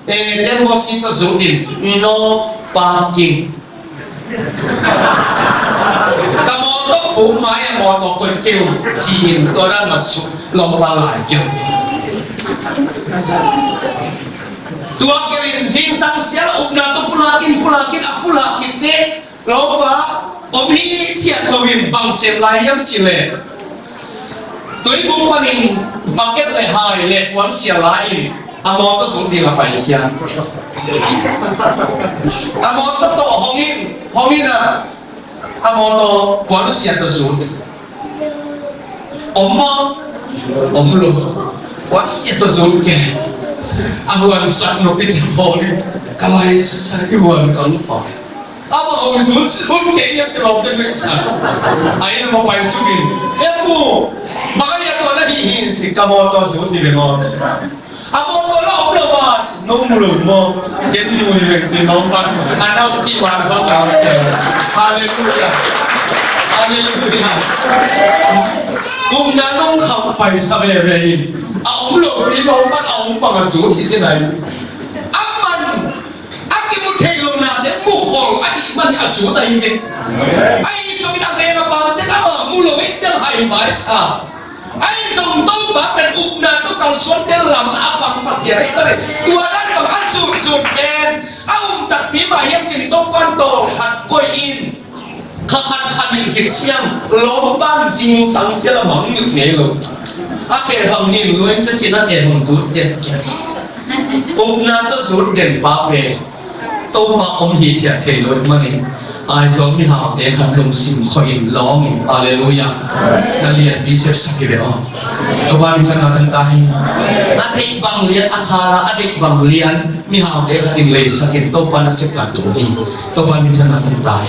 เดมอสิตสุดิน no parking แต่มอเตอร์บุกไม้อะมอเตอร์เป็นเกลียวจีนตัวนั้นมาสุลงมาหลายเกี่ยวตัวเกลียนสิงสังเสียอุบนาตัวพูลากินเตะลงมาอมฮีเทียนเราวินบังเสียลายยังจิเลตัวอีบุปนิงบังเก็ตเลยหายเลยวันเสียลายอามอตัวสูงดีละไปเฮียอามอตัวโตห้องนี้นะอามอตัวกวนเสียตัวสูงอมลูวันเสียตัวสูงแกอาวันสักนกพิธีพอดีกลายใส่วันกันไปอาว่าเอาสูงแกยังจะลองเป็นวิสัยไอ้เราไปสุกินกูบางอย่างตัวนั้นหินสิกามอตัวสูงที่เป็นมออามอตัวเราเราว่าน้องมุลุมอเย็นมือเป็นจีน้องปันอันนั้นจีวันเขาเอาแต่ฮาเลลูยาฮาเลลูยากูนั้นต้องเข้าไปสบายเลยเอาหลงนี่น้องมันเอาปังสูที่ที่ไหนอามันอากิมุเทลนาเดมุขงไอ้ มันอาสูตายจริงไอ้ส่งดังเองกับบ้านเด็กอ่ะมูลวิจัยให้มาซะไอ้ส่งตู้มาเป็นอุปนาตุกัลส่วนเดลล์อาบังภาษาอะไรก็เลยตัวนั้นบางอาสูตรแกนเอาตัดปีมายังจินโตปันโตหัดก้อยอินข้าขัดขัดหินเชียงล้มบ้านจริงสังเสียละมังอยู่ไหนลูกอาเขตทำนี่รวยแต่จีน่าเอ็นสูตรเด่นแกอุปนาตุสูตรเด่นป้าเป้ตัวมาอมหิเทียเทลอยมันเองไอ้สองที่หาเด็กขันลงสิมคอยร้องฮาเลลูยานั่นเรียนบิเซปสักกี่เดือนตัวบ้านท่านอาจารย์ตายอดีตบางเรียนอาคาราอดีตบางเรียนมีหาเด็กขันเลยสักกี่ตัวบ้านเสพกันตรงนี้ตัวบ้านท่านอาจารย์ตาย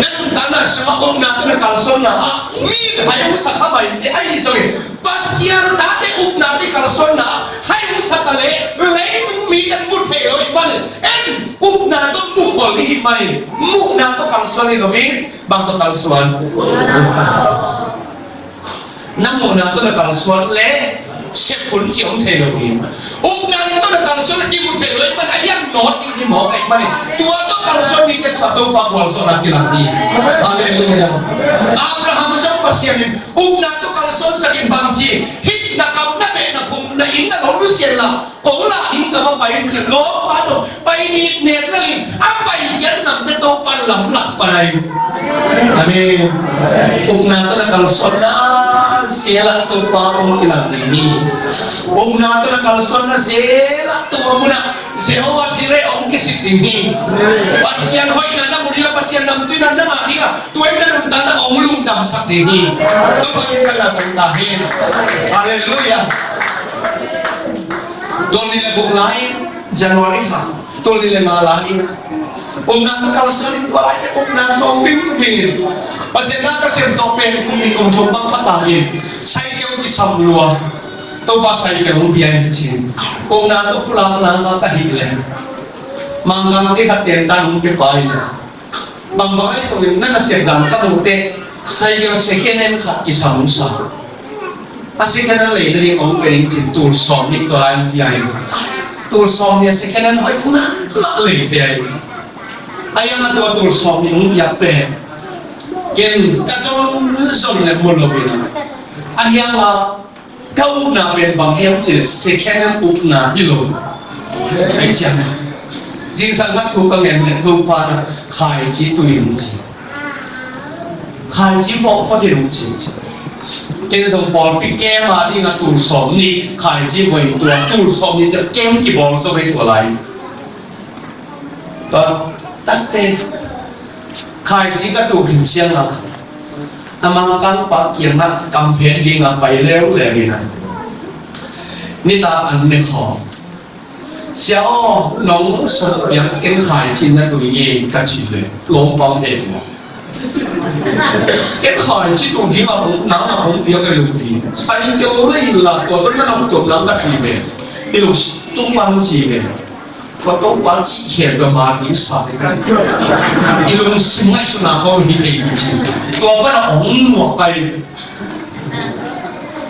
นั่นตอนนั้นสมัครองค์นาตุนการสอนนะมีให้อุตสาหะไปไอ้ส่วนปัสยาตาเตองค์นาตุการสอนนะให้อุตสาหะเลยมึงมีกันมุดเทลอยบ้านอุปนาตุมุขลีมันมุขนาตุกัลสวนิโนวิบางตุกัลสวนนั่งมุขนาตุกัลสวนเล่เช็คผลเจียงเทโลกีอุปนาตุกัลสวนที่มุขเทโลมันไอ้ยังนอดที่หมอไอ้มันตัวตุกัลสวนนี่จะตัวปากวอลสวนกินอะไรอาเลลูยาอับราฮัมจะภาษาเนี่ยอุปนาตุกัลสวนสักบางทีฮิตนักเอาหน้าเป็นนักผมนักอินนักเรารู้เสียละผมละอินกับมาไปถึงโลกมาจบไปนิดเนี่ยนั่นเองเอาไปยันนำแต่ตัวปันหลังหลักไปอามีอุปนาตุกัลสวนนะเสียละตัวปากของกินอะไรนี่อุปนาตุกัลสวนนะเสียละตัวมันนะเสียว่าสิเรื่องกิสิทธิ์นี่ปัสยานหอยนั่นนะบุรีปัสยานนำตัวนั่นนะมาดีกว่าตัวเองนั่นรุ่นตั้งแต่องค์ลุงดำสักนี่ตัวบางคนละตัวตาเห็นฮาเลลูยาตัวนี้เลยบุกไล่จันวารีค่ะตัวนี้เลยมาไล่องค์นั้นตัวเขาสลิดตัวไล่องค์นั้นส่งฟิมฟิลปัสยานนั่นก็เสียงส่งเป็นคุณมีคนชมบ้างพัตตาเห็นใส่เกี่ยวกับสำรวจตัวภาษาเกี่ยวกับเพียงจริงองค์นั้นตัวพลังนั้นก็หิเลมังงังที่ขัดเตียนตั้งไปไปนะบางไอ้ส่วนนั้นเสียงดังก็มุเตะใส่เกี่ยวกับเสียงนั้นขัดกิสามุสาอาศัยแค่นั้นเลยนี่องค์เป็นจริงตัวสอนนี่ตัวอะไรใหญ่ตัวสอนเนี่ยแค่นั้นให้คุณน่าเลยใหญ่ไอ้ยังตัวสอนนี่องค์อยากเป็นเก่งก็สอนเลยมุลวินะไอ้ยังว่าเขาอุปนาเป็นบางอย่างที่แค่นั้นอุปนาอีหลงไอ้เจ้าจริงสังกัดถูกกันเนี่ยถูกพานะขายจีตุยลงจีขายจีฟอกก็ที่ลงจีเกณฑ์ส่งบอลไปแก้มาที่งานตูสอมนี่ขายจีไว้ตัวตูสอมนี่จะแก้มกี่บอลส่งไปตัวอะไรก็ตั้งแต่ขายจีก็ตูหินเชียงอ่ะอามังกังปากเกียงนะกำเพงยิงอ่ะไปแล้วเลยนี่นะนี่ตาอันไม่ขอเสียวน้องสดยังเก่งขายชิ้นนั้นตัวเองกันชิ้นเลยลงบอลเองเก็บขายชิ้นตัวที่ว่าผมน้ำผมเดียวกันเลยดีใส่เกลือเลยละตัวก็น้ำจบน้ำก็จีเบนี่ลูกตุ้งมันจีเบก็ต้องวันจีเขียนประมาณนี้สักนี่ลูกสิ่งไม่สุนัขเขาหิเลจริงตัวก็เราองหนวกไป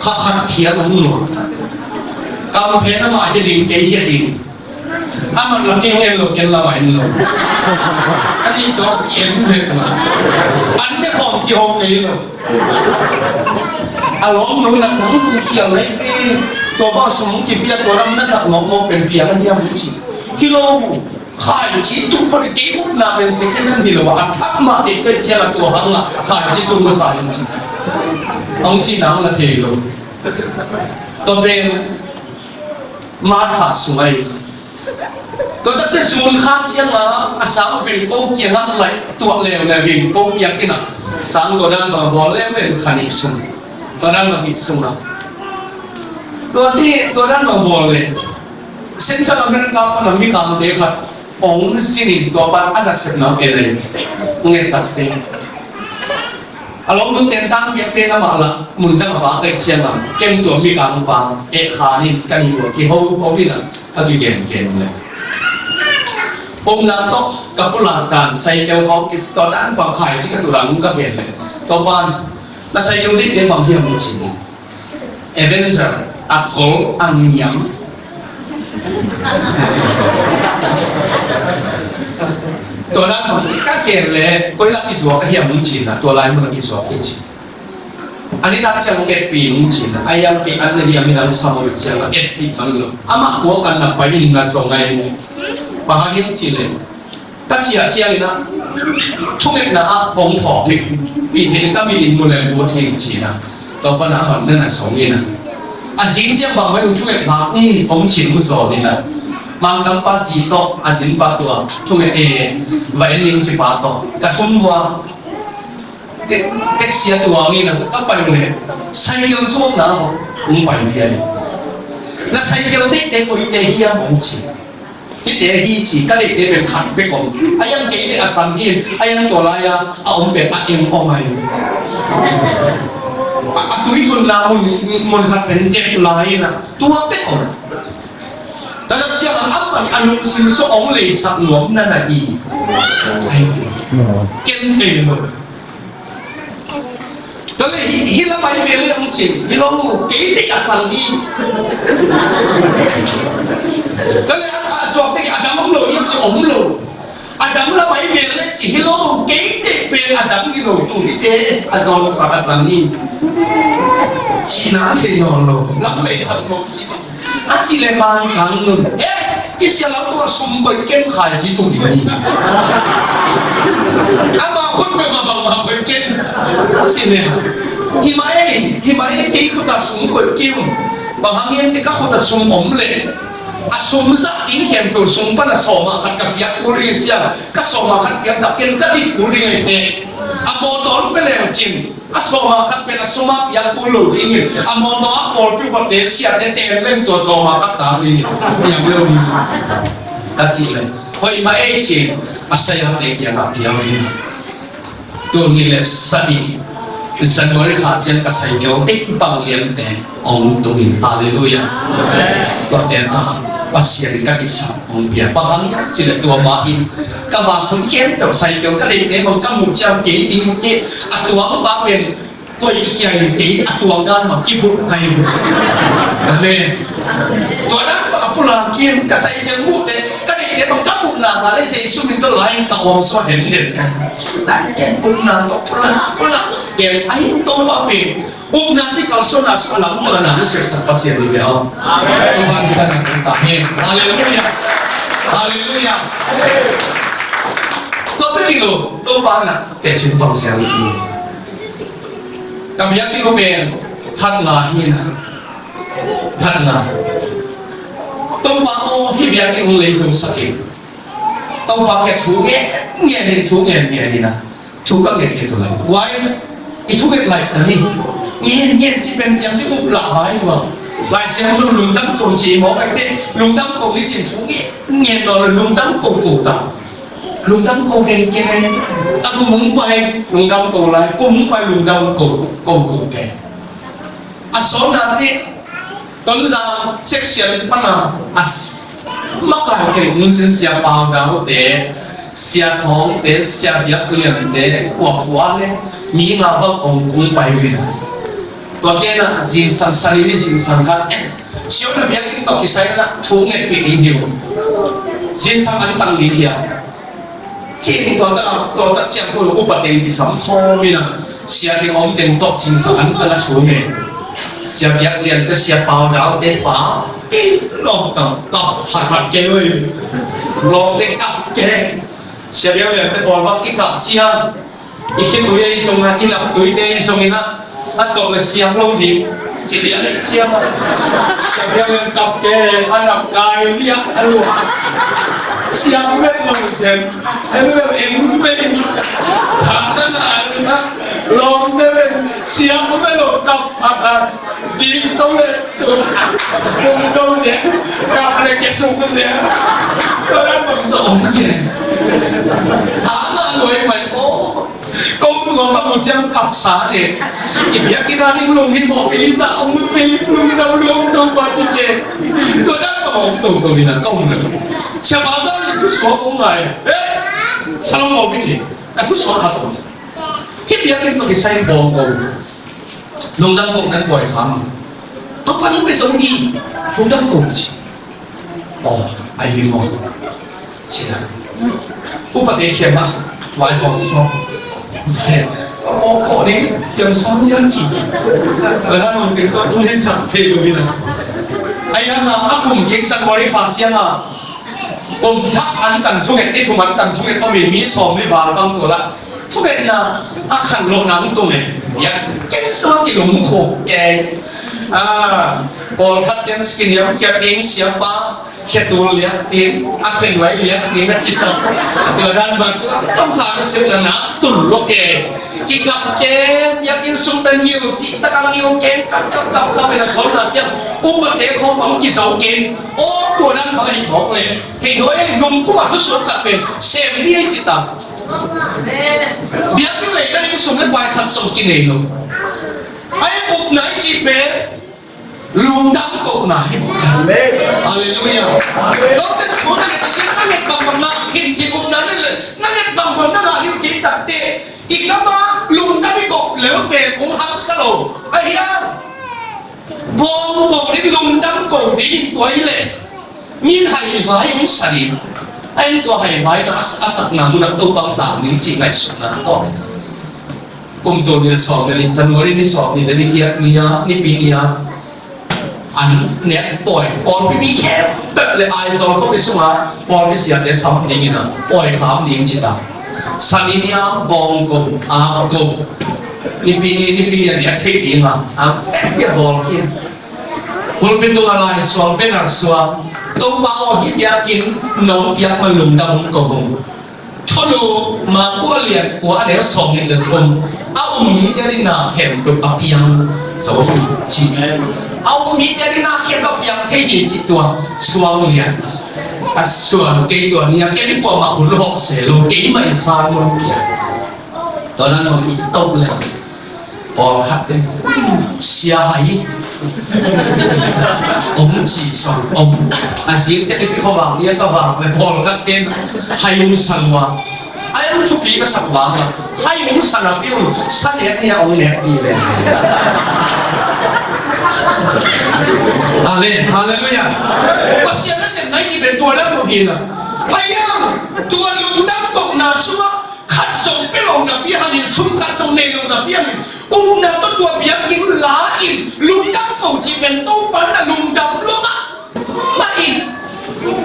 ข้าขัดเขียนองหนวกกำเพงน้ำมาจะดิ่งเกยดิ่งอามันเราเก่งเองเราเก่งเราไม่เราอันนี้ตัวเก่งเลยนะอันนี้ของเกี่ยวกับนี่เราอารมณ์นู้นนะผมสุ่มเกี่ยวเลยตัวบ้าสุ่มกินเบียร์ตัวนั้นน่าสักงงเป็นเพียงอะไรอย่างนี้กิโลขายชีตุพอดีกุบนาเป็นสิ่งที่นั่นที่เราว่าทักมาเด็กก็เจ้าตัวหังละขายชีตุภาษาอังกฤษองจีนังละเทโลตัวเป็นมาถาสวยตัวตั้งแต่สูงข้างเชียงมาอาสามเป็นโก้เกี่ยงอะไรตัวเลวเลยวิ่งโก้ยังกินอ่ะสังตัวนั้นมาบอลเล่เป็นขันิสุนตัวนั้นมาหิสุนตัวที่ตัวนั้นมาบอลเลยเส้นสลับกันกับมันมีการเด็กครับองค์สินิตัวปันอันนั้นเสร็จแล้วเอเลยเงี้ยตัดเตะอารมณ์มึงเต้นตั้งเก็บเต้นมาละมึงตั้งฟ้าเต็มเชียงมาเกมตัวมีการปาเอกขานี่กันอยู่ที่เขาที่นั่นก็คือเกมเลยองค์นั้นต้องกับผู้หลักการใส่เกลเขาคิดตอนนั้นบางขายที่กระตุ้นหลังก็เห็นเลยตัวบ้านแล้วใส่เกลที่เดี๋ยวบางที่มันจริงเอเวนเจอร์อักโกลอังยังตัว ตัวนั้นก็เกณฑ์เลยก็ลักที่สัวก็เหี้ยมึงจีนะตัวลายมึงลักที่สัวกี่จีอันนี้นักจังเก็บปีมึงจีนะไอ้ยังปีอันนี้ยังมีนักสมุทรจังเอ็ดปีมันเลยอามาหัวกันนักไปยิงนักส่งไงมึงบางครั้งยังจีเลยก็เจียเลยนะช่วงนี้นะกองผอพิกปีที่นี่ก็มีอินโดนีเซียบัวที่จีนะต่อไปนะมันนั่นน่ะสองยี่นะสิงเชียงบางไม่รู้ช่วงนี้พักนี่ผมชิมมุสลิมนะมังกัมปัสสีโตสิงปาตัวช่วงนี้วันนี้จิปาโตกระทุ่มว่าเด็กเสียตัวนี่นะก็ไปเลยใส่เกลือส้มนะผมไปเดียวแล้วใส่เกลือเด็กคนเดียวผมชิมที่เดียวที่จีก็เลยเดียวเป็นขันไปก่อนไอ้ยังเกี่ยสังเกตไอ้ยังตัวลายเอาเป็นอันเองออกมาตุยทุนเรามันขัดเป็นเก็บลายนะตัวเป็นอ่อนแต่ถ้าเชื่อมันอารมณ์สิ่งสองเลยสักหลวมนั่นน่ะดีไอ้เก่งเองหมดแต่เลยฮิลาไปเบลเลยจริงฮิลาเก๋ติอาสังอีแต่เลยสวบติอาดัมโลยิ่งจะอมโลอาดัมละไปเบลเลยจิฮิลาเก๋ติเป็นอาดัมฮิลาตัวที่เจ๊อาซอนสักอาสังอีจีน่าเที่ยงโลลับเลยสักโลสิอาจีเลมาคังนุนอิสลามตัวสมบูรณ์เก่งขายที่ตัวนี้อาบางคนเป็นบางเก่งสิเนี่ยฮิมาเอที่เขาตัดสมบูรณ์เก่งบางอย่างที่เขาตัดสมบูรณ์เลยอาสมสักอินเห็นตัวสมบัติสมมาขัดกับยักษ์กุลีเสียก็สมมาขัดยักษ์สักเก่งก็ที่กุลีเนี่ยอาโมตอนเป็นเรื่องจริงอาสมาขัดเป็นอาสมายักษ์กุลีนี่อาโมตอนบอกพิบัติเสียเต็มเล่นตัวสมมาขัดตานี่อย่างเร็วนี้ก็จริงเลยพอฮิมาเอจริงอาศัยอะไรเกี่ยวกับเดียวนี้ตัวนี้เลยสักสันวันขาดเสียงก็ใส่เกี่ยวติดบังเลี้ยงแต่องค์ตัวนี้ฮาเลลูยาตัวเดียร์ตาปัสเสียงก็ดิฉันองค์เบียร์บางอย่างจิตตัวมาอินก็บางคนเขียนตัวใส่เกี่ยวก็เลยเนี่ยมันก็มุ่งจะเกี่ยติ้งเกี่ยตัวมันบ้าเป็นก็ยิ่งใหญ่เกี่ยตัวงานมันกี่บุญไทยบุญนั่นเลยตัวนั้นปุลาเกี่ยก็ใส่เกี่ยวมุ่งแต่ก็เลยเนี่ยมันก็มุ่งหน้ามาเลยเสียสุดมันก็ไหลกับองค์สวรรค์เด่นกันแต่เกี่ยปุลาตัวปุลาyang air tu apa? Nanti kalau sunnah semalam mana ada sesuatu pasien lebih awal. Tuhan kita nak bertahan. Haleluya, haleluya. Tapi lo, tu mana? Kecil bangsa ini. Kami yang kita pen,ท่านlahir,ท่านlah. Tu mana hidup yang kita langsung sakit. Tu pakai cuci, ni na. Cuci kan gitu lah. Why? Itu kan like tadi, niที่เป็นอย่างที่อุบหลักไว้ว่าลายเสียงทุนลุงตั้งกงจีหมอไปเต้ลุงตั้งกงนี่จริงทุกนี่ตอนลุงตั้งกงกูตังลุงตั้งกงเองแกกูมึงไปลุงตั้งกงไรกูมึงไปลุงตั้งกงกูแกสองนั้นนี่ตอนนั้นเซ็กซี่ปัญหามากกว่าเก่งมึงเสียเปล่าดาวเตะเสียท้องเตะเสียยักเลี้ยงเตะหัวเลยมีงาบ้าองกุ้งไปเลยนะตัวแกน่ะสิ่งสังสารนี่สิ่งสังขารเชื่อนะเบียกินต่อกิใส่นะทุ่งเงินปีนี้เดียวสิ่งสังขารตั้งดีเดียวจริงตัวตัดเจ้าคนอุปเทนที่สำคัญมีนะเสียที่อมเต็มโต๊ะสิ่งสังขารตั้งทุ่งเงินเสียยักเลี้ยงก็เสียเปล่าดาวเตะป่าลองกับหัดเกยลองเล่นกับเกยเสียยักเลี้ยงก็บอกว่าอีกกับเจ้าikin tu yang isong na inap tu ite isong ina at kung nagsiyang loading sila yan siyang sabi ang lengkap ke anak kayo niya ano siyang melong sen ano yung engbe sana na ano na long naman siyang melong kap dito le kung daw siya kapre kesong ko siya parang magdoon ke tama lo yung may câu tôi có một trăm cặp xá để biết cái ra đi lùng thì bỏ ý ra ông phi lùng đâu lùng tôi qua trên kề tôi đã bảo ông tổng tôi là công nữa xem báo đó thì tôi xóa ông này sao nó một cái gì cái tôi xóa hạt tổng biết cái tôi say bò cầu lùng đang cùng đang quậy khám tôi vẫn phải sống đi lùng đang cùng ai đi ngon chỉ là อุปเทศเขียนมาไว้ของเขาโอ้นี่ยังซ้อมยังจีแล้วถ้ามันเป็นก็นี่สักเทกูนี่นะไอ้ยังอ่ะaku mungkin san bori khasian ahถ้าอันตันทุกเอ็ดที่ทุกมันตันทุกเอ็ดต้องมีสองมีบาลบางตัวละทุกเอ็ดนะขันโลน้ำตัวเนี่ยยังแกงสลักกิโลมุขแกงพอทัดยังสกินยังแค่เองเสียบ้าแค่ตัวเลี้ยงเองขันไว้เลี้ยงเองก็จิตตัวเดือดร้อนมันต้องขาดเสียแล้วนะตุ่นโลกแกกินกับแกอยากกินซุปเป็นมิวจิตะกังมิวแกงกับเป็นสองนาทีอุบัติเหตุของกินสองกินโอ้ตัวนั้นมาอีกบอกเลยเห็นด้วยนุ่มกูว่าเขาสวนกับเป็นเซฟนี่จิตตาเบียร์ที่เลยก็ยังสมในใบขัดสมกินเองลูกไอ้อุบไหนจีเป้ลุงดำกบไหนฮาเลลูยาแล้วแต่คนนั้นจีนั่งเก็บบางคนนั่งหินจีอุบนั้นเลยนั่งเก็บบางคนนั่งหินจีตัดเตะอีกแล้วมาลุงดำไม่กบเหลวเป็นองค์ฮับสโลไอ้ยาบองนี่ลุงดำกบดีตัวอีเล่มีไห่ไว้ไม่สนิทไอ้ตัวไห่ไว้ก็อาศักน้ำนักตัวบางต่างนี่จริงไอ้สุนัขก็ปุ่มตัวนี้สอบนี่สันวันนี้สอบนี่แต่นี่เกียร์นี่ปีนี้อันเนี่ยปล่อยพี่แค่แบบเลยไอ้สองเขาไปสมาปล่อยไปเสียแต่ซ้ำนี่นะปล่อยขามนี่จิตตาสันนี่บองกบกบนี่ปีเนี่ยเท่ดีมาแค่บองเพี้ยนคุณเป็นตัวอะไรสวมเป็นอะไรสวมตัวเบาหิบยากินนมยามาลุมดำกระหงทะลุมากัวเลียนกัวเดี๋ยวส่งในเรื่องคนเอามีดได้นาเข็มกับอับยังสวัสดีจีเอามีดได้นาเข็มกับยังเท่ดีจิตตัวสวมเลียนส่วนเกตัวนี้แกไม่กลัวมาหุ่นหอกเสียลูกเกไม่สร้างมันเกียตอนนั้นมันมีโต๊ะเลยพอหัดเลยเสียหายองค์จีสององค์เสียงจะได้ไปเขาวางเนี่ยก็วางเลยพอหัดเป็นให้องค์สันวะไอ้องค์ทุกปีก็สักวางละให้องค์สันพิวสันเนี่ยองค์เนี่ยปีเลยฮาเลลูยาว่าเสียงนั้นเสียงไหนที่เป็นตัวแล้วผมเห็นอ่ะไอ้ยังตัวลุงดังตกนาชัวขัดส่งไปลงนับยังนี่สุ่มขัดส่งในลงนับยังอุ้งนาตัวเบียกินหลาอินลุงดังตกจีเป็นตู้ปันแต่ลุงดำลงมาอิน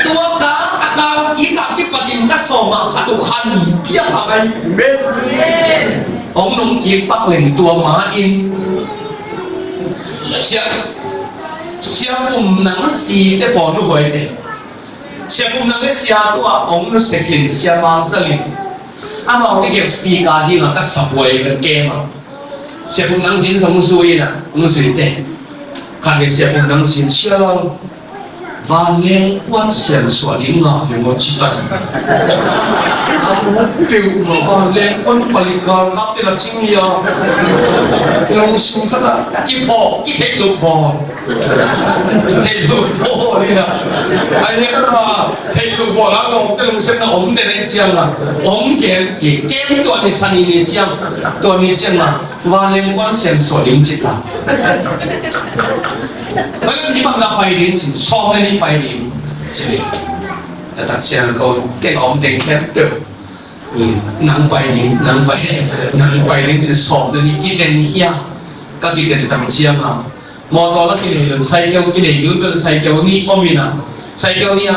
ตัวกาอาการกีกับที่ปฏิมก็ส่งมาขัดตุขันเพี้ยขาไปองนุ่งกีปักเหล่งตัวหมาอินเสียปุ่มหนังสีได้พอนุ้ยเด็เสียปุ่มหนังได้เสียตัวองนุเสกินเสียมังสลิมอามาที่เก็บสปีกาดีนะก็สับไว้กันเกมอ่ะเสียปุ่มหนังสินสมสุยนะมุสุยเด็ขันเสียปุ่มหนังสินเชื่อว่าเลี้ยงวันเสียนส่วนนี้งาเป็นวันจิตตาอาโมปิวมาว่าเลี้ยงวันผลิตการรับที่เราชิมยาลงสุ่มขนาดกี่พอกี่เทลูกบอลเทลูกบอลนี่นะไอ้เนี่ยก็มาเทลูกบอลแล้วลงจะลงเส้นอมเดินเจียงอ่ะอมเกมตัวนี้สันนิษฐานตัวนี้เจียงอ่ะว่าเลี้ยงวันเสียนส่วนนี้จิตตาแล้วนี่มันก็ไปเรียนสิซ้อมนี่ไปเรียนใช่ไหมแต่ถ้าเชียงเขาเก่งอมเด็กแค่เดียวนั่งไปเรียนสิซ้อมนี่กินเด่นเฮียก็กินเด่นต่างเชียงอ่ะมอตอแล้วกินเด่นไซเคิลกินเด่นยุ่งเป็นไซเคิลนี่ก็มีนะไซเคิลนี่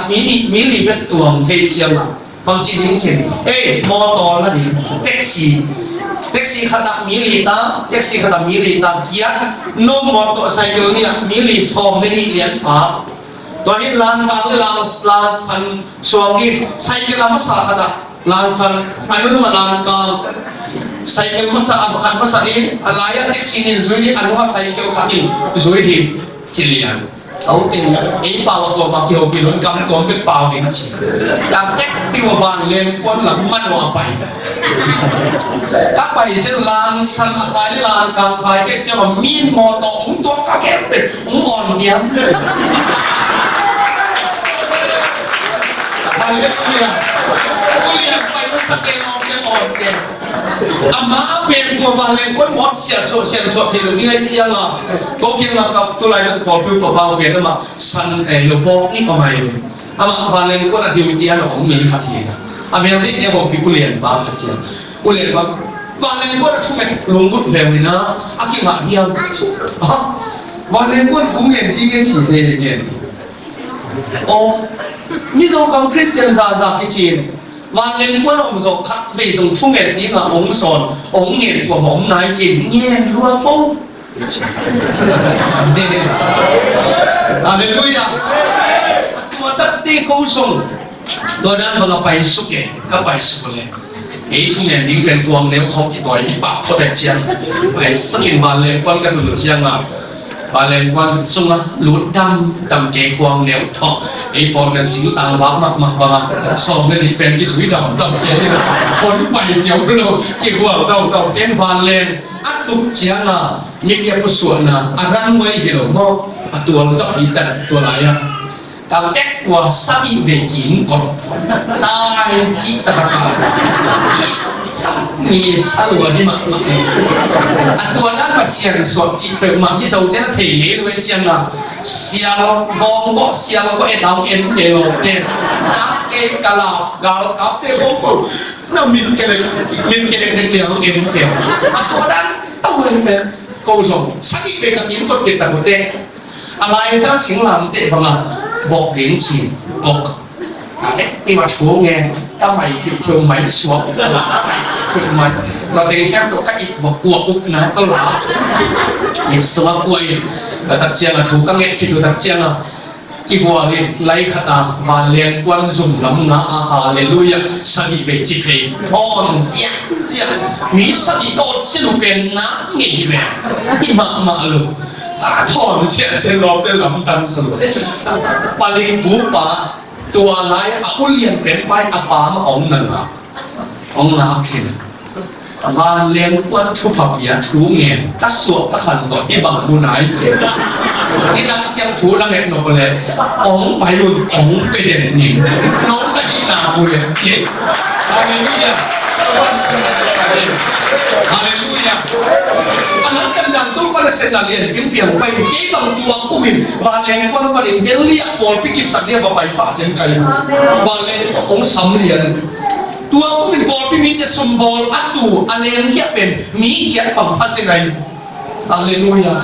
มีเป็นตัวเทเชียงอ่ะบางทีนี่เช่นมอตอแล้วนี่แท็กซี่ขนาดมิลลิตาแท็กซี่ขนาดมิลลิตาเกียร์โน้มมอเตอร์ไซค์เนี่ยมิลลิสองไม่ได้เลี้ยงฟ้าตัวนี้ลานกลางลานสันสวงกินไซค์ลานมาสาขนาดลานสันอันนู้นมาลานกลางไซค์มาสาอับขันมาสานี้อะไรอะแท็กซี่นี่จุดนี้อันนู้นไซค์ขันนี่จุดที่จิเลียนเอาเป็นเปล่าตัวมาเกี่ยวกับรถกำตัวเป็นเปล่าเองสิจากแท็กที่ว่าบางเลี้ยงคนหลังมันว่าไปถ้าไปเส้นลานสันอาคารลานกลางคายก็จะว่ามีมอตอของตัวกระแกเป็นอ่อนเดียวอะไรเนี่ยกูเรียนไปมันสเกลอ่อนเดียวอามาเป็นตัวบางเลี้ยงคนหมดเสียส่วนที่เราไม่ได้เจียงอ่ะก็คิดว่ากับตัวอะไรก็พอพิวเบาๆเพียงแต่มาสันหลวงพ่อนี่ก็ไม่อามาบางเลี้ยงคนอธิวิทยาหลวงมีขัดเอง mình thích em một cái u liền ba thật kia u liền ba và lên quân thu mình lùng gút về mình nó aki mà đi ăn và lên quân thu mình đi cái chỉ về nhỉ ô như giống con Christian ra cái chuyện và lên quân ông dùng khắc về dùng thu mình đi mà ông sòn ông nghiền của ông nói chuyện nghiền lúa phong Hallelujah tua tất ti câu sung tua đang bằng bài súc cái các bài súc này ấy thu mình đi cái quang nếu không thì đòi bạc cho đại chiến bài súc kinh mà lên quân cái thủ giang à và lên quân sung á lúa đâm cái quang nếu thọ ấy bọn cái xíu tàng vác mặc và xong nên đi bên cái suy đâm cáiคนไปเจียวเรากี่หัวเราเต้นฟันเลนอัดตุกเจียงอ่ะมีเกี่ยวกับส่วนน่ะอันนั้นไม่เกี่ยวมั้งตัวสับอีแต่ตัวไหนอ่ะกับแอกว่าสับอีเวกินก่อนตายจิตตะมีสัตว์ที่มันตัวนั้นมันเสียงสดจิตเป็นมันที่เราจะเทเลยเจียงอ่ะเสียงมองก็เสียงก็เอ็ดเอาเอ็นเกลเนี่ยนักเกลกะลาบกาลกับเทพบุตรน่ามินเกลเด็กเลี้ยงเอ็นเกลตัวนั้นตัวเป็นโกศลสักอีกเป็นกับยิ้มก็เกิดแต่หมดเองอะไรซะสิงหลังเตะบังอ่ะบอกเหรียญจีนบอกที่ว่าชัวร์ไงถ้าไม่ที่เธอไม่ชัวร์คือมันเราเด็กแค่ตัวก็อีกบอกกลัวอุ๊บนะก็หลาหยิบสวะกล้วยแต่ตัดเจียงอ่ะถูกก็เงี้ยคิดดูตัดเจียงอ่ะกี่บัวเลยไล่ขตาบานเลี้ยงกวนซุ่มลำนาอาหารเลยลุยสนิเบจิเพย์ทอนเจียงมีสนิโตชิลุเป็นน้ำเงี้ยเลยที่มาลูกตาทอนเสียรอบได้ลำตันสุดปาลิปูปะตัวไหนอุเลียนเป็นไปอาปามาองนั่นละองนาคินมาเลี้ยงกวนทุบเบียทุเงี้ยตัดสวดตัดขันต่อที่บางดูไหนนี่นักเชียงทุนั่งเห็นหนูเลยองไปรุ่นองไปเด่นหนิน้องก็อีนาบุเรนเชียฮาเลลูยาฮาเลลูยาอันนั้นกันดังตู้ก็ได้เสร็จแล้วเรียนกินเพียงไปกี่บางตัวกูมินบางเลี้ยงกวนประเด็นเลี้ยงบอลพิกิบสักเดียวไปป่าเส้นไก่บางเลี้ยงก็องสำเรียนตัวกูเป็นบอลพิมิตจะสมบูรณ์อัดตัวอันเลี้ยงเทียบเป็นมีเกียรติปังพัศนัยฮาเลลูยา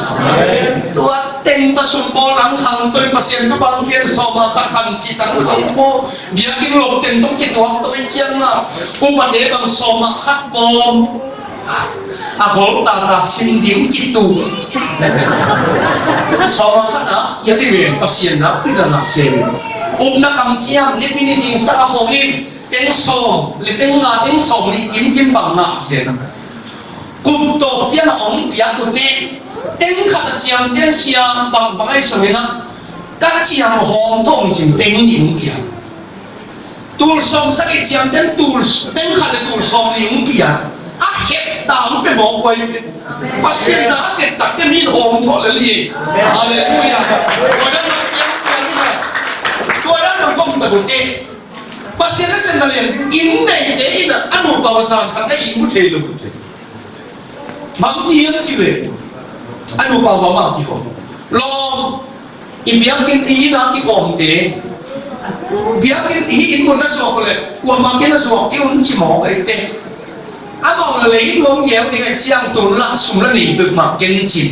ตัวเต็งผสมบอลหลังทางตัวมาเสียงก็บางเพียงสมาขันจิตตังสมโภเบียกินหลบเต็งต้องกินตัวตัวเจียงอ่ะอุบัติเหตุบางสมาขัดปมอาบอกตาสิ่งเดียวกินตัวสมาขัดนะยังได้เรียนก็เสียนะพิจารณาเสียอุปนักกรรมเจียมนี่เป็นสิ่งสารพัดเต็งสมหรือเต็งงาเต็งสมนี่กินบางหน้าเสียกุมโตเจียนองเปียกุติเต็งขัดเจียมเต็งเสียบางไอ้สวยนะกัดเจียมหอมทองจริงเต็งยิงเปียตูลสมสักเจียมเต็งตูลเต็งขัดตูลสมยิงเปียอาเห็ดตามไปบอกไว้ว่าเสียนะเสียตักจะมีหอมทอเลยฮาเลลูยาตัวนั้นมันยังตัวนั้นมันก้มตะกุติว่าเสียแล้วเสียนั่นเองอินในเดย์น่ะอนุบาลสามครั้งได้อินมุเทลุบางทียังจีเลยอนุบาลบางทีคนลองอินเบียกินอีนักที่ของเดย์เบียกินอีอินคนนั้นสวกเลยว่าบางทีนั้นสวกที่อุ่นชิมองไอ้เดย์อาบอกเลยรวมเงี้ยนี่ไอ้เชียงตุลละสุ่มละหนีบึกมากินจิม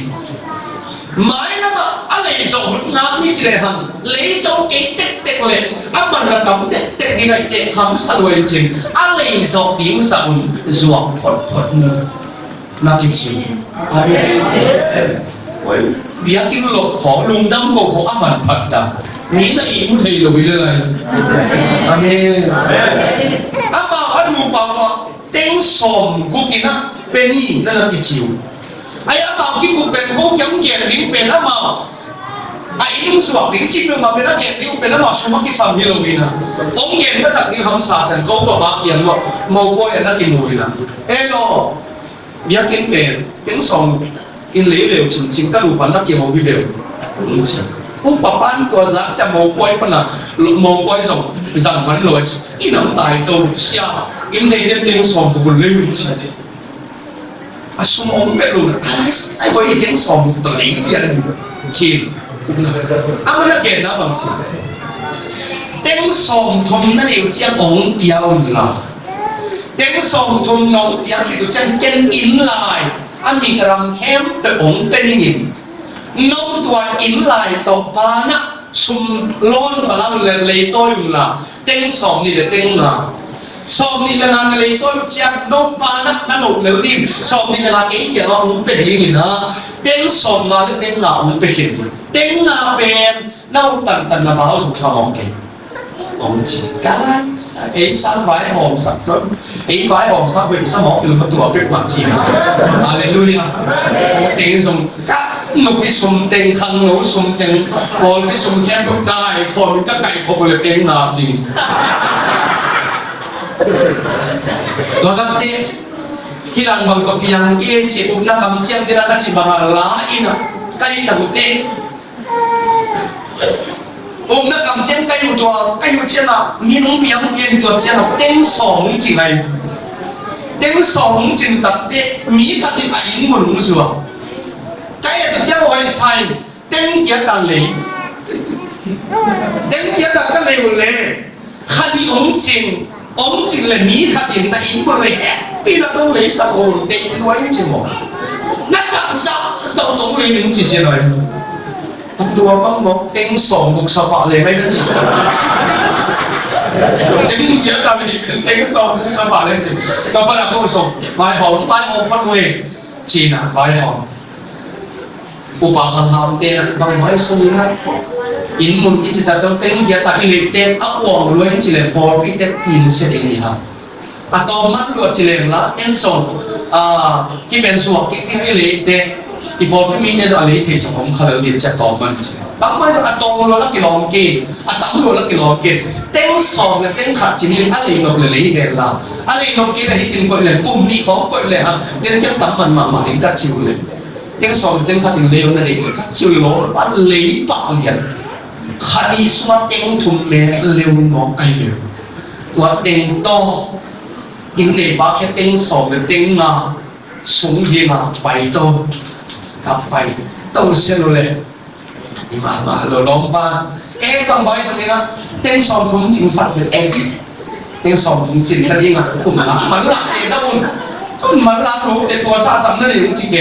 หมายนะว่าอะไรสองน้ำนี่สิเลยหันเลยสองเก่งเด็กเลยอามันระดับเด็กนี่ไงเด็กหันสะดวกจริงอะไรสองดิ้งสะอุ่นจวบพดมือนักจิมอะไรโอ้ยเบียกินหลบขอลุงดำโกหกอามันผัดดานี่น่ะอีมุทัยเลยเลยอาเมนอาบ่าวอนุบ่าวเต็งสมกูกินนะเป็นนี่นั่นแหละกิจิวไอ้อาบ่าวที่กูเป็นกูยังเกียรติเป็นอาบ่าวไอ้นุ่งสวกลิ้นจิ้มมาเป็นอาเกียรติเป็นอาบ่าวสมัครที่สามฮิโลวีนะองเกียรติก็สักนี่คำสาสันกูก็บ้าเกียรติว่าโมกุยนักกินมวยนะเอโลมีอากินเป็นเต็งสมกินเหลวๆชิมๆก็รู้ว่านักกินมวยเร็วอุปปันตัวรักจะโมกุยปนะโมกุยส่งจังมันลอยอินน้ำตายตัวเสียอินในเต็งสมกูเร็วใช่อาสมองเป็นลูกไอ้คนเต็งสมตัวนี้เดียร์ชินอามันเก่งนะบางทีเต็งส sòng thùng nó đều chiang ống tiêu là tiếng sòng thùng nóng tiếng thì tụi chân kén in lại anh mình làm hem để ống tên nhìn nông tua in lại tàu ba na sum lon và lao lấy tôi là tiếng sòng này là tiếng là sòng này là làm lấy tôi chiang nông ba na nó lột lấy đi sòng này là cái gì nó ống tên nhìn nữa tiếng sòng là tiếng là ống tên nhìn tiếng là về nấu tần tần là bảo dùng cho ống kì ống chỉ cái ấy sáng vải hòm sạch sớm ấy vải hòm sạch bị sao mọc được một tuổi biết quản chi Hallelujah tiếng dùng các nụ cái sum tiếng khăn nụ sum tiếng còn cái sum kém được tai còn các ngày không là tiếng nào gì tôi các tiếng khi đang bằng tập yang kia chỉ cũng đã cầm chiang thì đã các chỉ bằng lá in à cây đầu tiên nó cầm chiang cây hữu chiang nào miếng miếng tua chiang nào tiếng sóng chỉ này tiếng sóng chỉ tập để mỹ thật thì phải muốn rồi cái này tôi chiang hỏi sai tiếng kia là lấy tiếng kia là cái lều lệ khăn đi ống chỉnh là mỹ thật thì tại muốn lấy vì là tôi lấy sao hồn tiếng nói chứ mà nó sao tôi lấy những gì này tua băng một tiếng sòng một sao bạc lên mấy cái gì tiếng gì đó là tiếng sòng một sao bạc lên gì đó phải là câu sòng vài hòn bắt người chỉ là vài hòn upa ham tên bằng nói sông ha in mun chỉ là trong tiếng gì ta khi tên ấp hoàng luôn chỉ là bỏ cái tên in sẽ đi ha à to mắt luôn chỉ là tiếng sòng cái bên suộc cái tiếng gì tênอีพอที่มีเนี่ยจะอะไรที่สมองเขาเรียนจะตอบมันบางวันอะตองเราลักกิโลเกตอะตั้งเราลักกิโลเกตเต็งสองเนี่ยเต็งขัดจีนอะไรนกเลยเห็นเราอะไรนกเกตอะไรจีนก็เลยปุ่มนี่เขาก็เลยฮะเต็งเชื่อตั้งมันมาเต็งกัดชิวเลยเต็งสองเต็งขัดถึงเร็วนั่นเองกัดชิวโลบ้านเลยปากเรียนขัดอีสวะเต็งทุ่มเมเร็วงอไกลเร็วตัวเต็งโตกินเดบ้าแค่เต็งสองเนี่ยเต็งมาสูงดีมาไปโตกลับไปต้องเสียเลยมาเราลองบ้านบางใบสักนิดนะเต็งสองทุ่มจริงสักเป็นจิเต็งสองทุ่มจริงนั่นเองกลุ่มละมันละเสียดาวมันละรู้แต่ตัวซาซัมนั่นเองจริงเก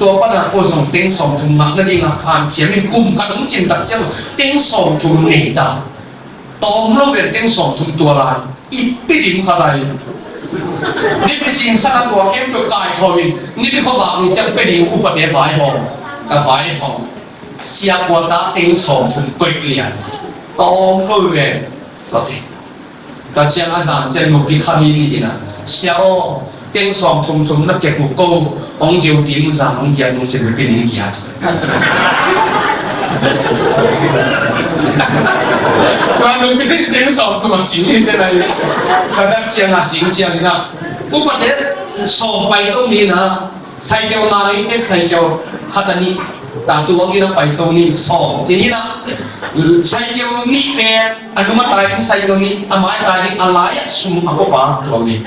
ตัวปัญหาโอสองเต็งสองทุ่มนั่นเองผ่านเสียเป็นกลุ่มกันต้องจริงตัดเจ้าเต็งสองทุ่มหนีตาตอมเราเป็นเต็งสองทุ่มตัวลายอีกปีดิ่งอะไรนี่เป็นสิ่งสร้างตัวเข้มตัวตายคอวินนี่เป็นข้อบอกนี่จะเป็นอุปเดียฝ่ายหอกับฝ่ายหอเสียกว่าตาเต็งสองถึงปีเรียนตองก็เรียนก็ติดก็เชียงอาจารย์เจนมุกิคามีนี่นะเสียเต็งสองถึงนักเก็บหัวโก้องเดียวดิ้งสามเกียร์นุ่งเจนเป็นลิงเกียร์ตัวนึงเป็นเต็งสองถึงจริงใช่ไหมก็ได้เชียงอาสิงเชียงนะอุปเดชสอบไปตรงนี้นะใส่เกี่ยวนาฬิกาใส่เกี่ยวขัดนี้แต่ตัวนี้นะไปตรงนี้สอบทีนี้นะใส่เกี่ยวนี้เนี่ยอนุมัติอะไรใส่เกี่ยวนี้อามายตายนี่อะไรสุ่มaku pakตัวนี้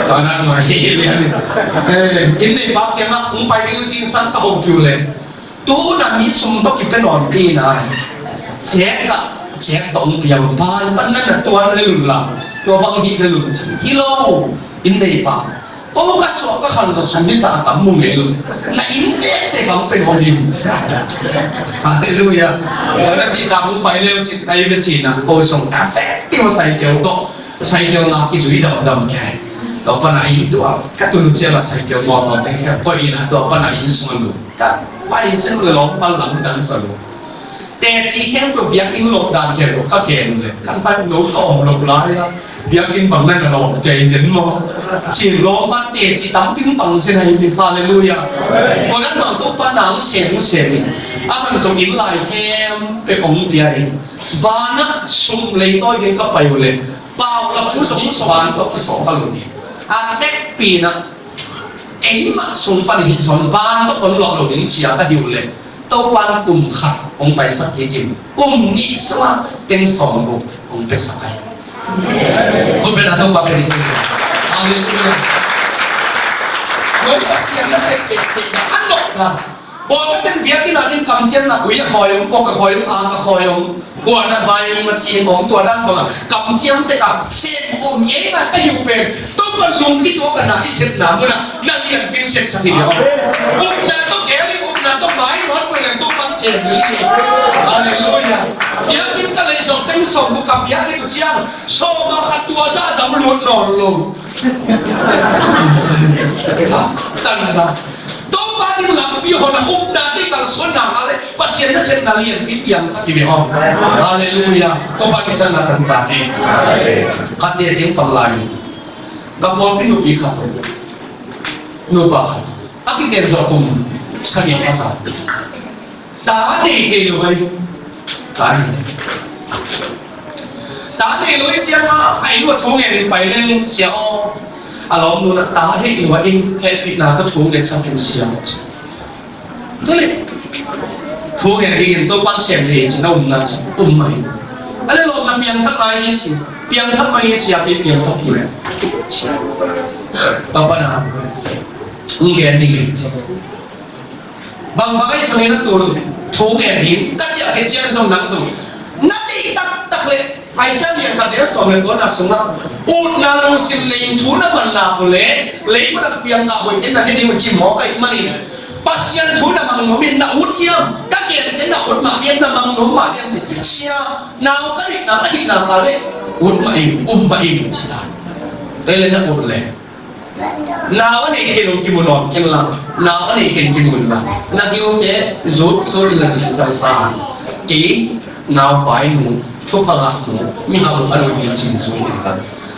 ตอนนั้นมาเฮียเลยอินนี่ปั๊บเกี่ยวกับไปดูสิ่งสังเกตอยู่เลยตัวนั้นมีสุ่มต้องกินเป็นหนอนดีนะเสียกับเสียตรงเปียกพายมันนั่นตัวลื่นละตัวบางทีลื่นฮิโลอินเดียป่ะก็ก็สวก็ขันก็สุ่มที่สาตั้มมุงเองน่ะอินเดียแต่เขาเป็นคนดีฮาเลลูยาแล้วจีนดำไปเร็วจีนไอ้เป็นจีนนะก็ส่งกาแฟที่ว่าใส่เกี่ยวกับใส่เกี่ยวกับกิจวิทย์ดำแค่ตัวปนัยตัวก็ตัวนู้นเสียละใส่เกี่ยวกับมองแต่แค่ก็อีนะตัวปนัยส่วนนู้นก็ไปเส้นเลยล้อมปั้นหลังดังสรุปแต่ที่แค่ตัวเบียกินหลบดานแค่หลบก็แค่เลยกันไปหลบก็ออกหลบร้ายแล้วเบียกินปังนั่นก็หลบใจเสียนมั้งจีนล้อมบ้านเตะจีตั้มปิ้งปังเส้นไหนเป็นฮาเลลูยาวันนั้นบางตัวป้าหนาวเสียงมันส่งอินไลน์แฮมไปองเบียบ้านน่ะสุ่มเลยต้อยเองก็ไปเลยเปล่าเราผู้ส่งสวรรค์ก็สองกันเลยอันแรกปีน่ะมันส่งปัญหาส่งบ้านก็คนหลอกเราถึงเสียก็อยู่เลยตัวบ้านกลุ่มขัดองไปสักกี่กินกลุ่มนี้สว่าเป็นสองกลุ่มองไปสักกี่คุณเป็นอะไรตัวเป็นเอาเลยคุณเลยเมื่อเสียงมันเสร็จติดอันหลอกละ บอกว่าเป็นเบียร์ที่เราดิ้นกำเชียงนะอุ้ยคอยฟอกคอยอาก็คอยหัวน่ะใบมาจีนของตัวด้านบนกำเชียงแต่กับเส้นผมเองก็อยู่เป็นต้องมาลงที่ตัวกันนะที่เส้นหนามันนะนั่นเรียกเป็นเส้นสักทีเดียวอุ้มน่ะต้องแก่ที่อุ้มน่ะต้องหมายรถไปเลยต้องมาเส้นนี้ฮาเลลูยาอยากกินก็เลยส่งเต็มส่งกูกับอยากให้กูเชียงส่งมาขัดตัวซะสำรวจนอนลงตั้งนะต้องมาที่หลังพี่คนน่ะอุ้มน่ะที่กับส่วนหนังอะไรภาษาเนี่ยเส้นนาเรียนนิดเดียวสักทีเดียวฮาเลลูยาต้องมาที่ท่านนักการตาเองขัดเดียจิ้มปังลายกับมองพี่หนุ่มอีกครับหนุ่มป่ะอากิเดียร์จะกุมสังเกตอะไรตาดีเอลุยตาดีลุยเชียงอ่ะไอ้วัวทุ่งเงินไปเรื่องเสียอ๋ออารมณ์นู้นตาดีลุยเองเฮปินาก็ทุ่งเงินสังเกตเสียตัวเล็กทุ่งเงินเองตัวปั้นเสียงเลยจีน่านั่นไม่อะไรเรามันเพียงทักไรจีเพียงทักไม่เสียเพียงทักกี่ต่อไปนะเงินดีบางสมัยนั้นตัวทุ่งเงินดีก็จะเห็นเจ้าส่งหนังส่งนั่นเองตักเลยไอ้เจ้าเนี่ยเขาเดี๋ยวส่งเงินก่อนนะส่งมาอุดนาลงสิเลยทุ่งนั้นมันหนักเลยมันเพียงกับวันนี้นั่นนี่มันชิมหม้อไก่ไม่ปัสยันทุ่งนั้นมันมีหน้าอุดเทียมก็เกี่ยนหน้าอุดมาเยี่ยมน้ำมันหนุ่มมาเยี่ยมสิเสียหนาวก็ได้หนาวก็ได้หนาวอะไรอุดมาเองมาเองสิได้แต่เลยนะอุดเลยnào anh ấy kêu kim một kêu là nào anh ấy kêu kim một là na kêu thế rút là gì sao kỹ nào phải nụ thuốc hàng nụ mi hàng anh ấy chỉnh xuống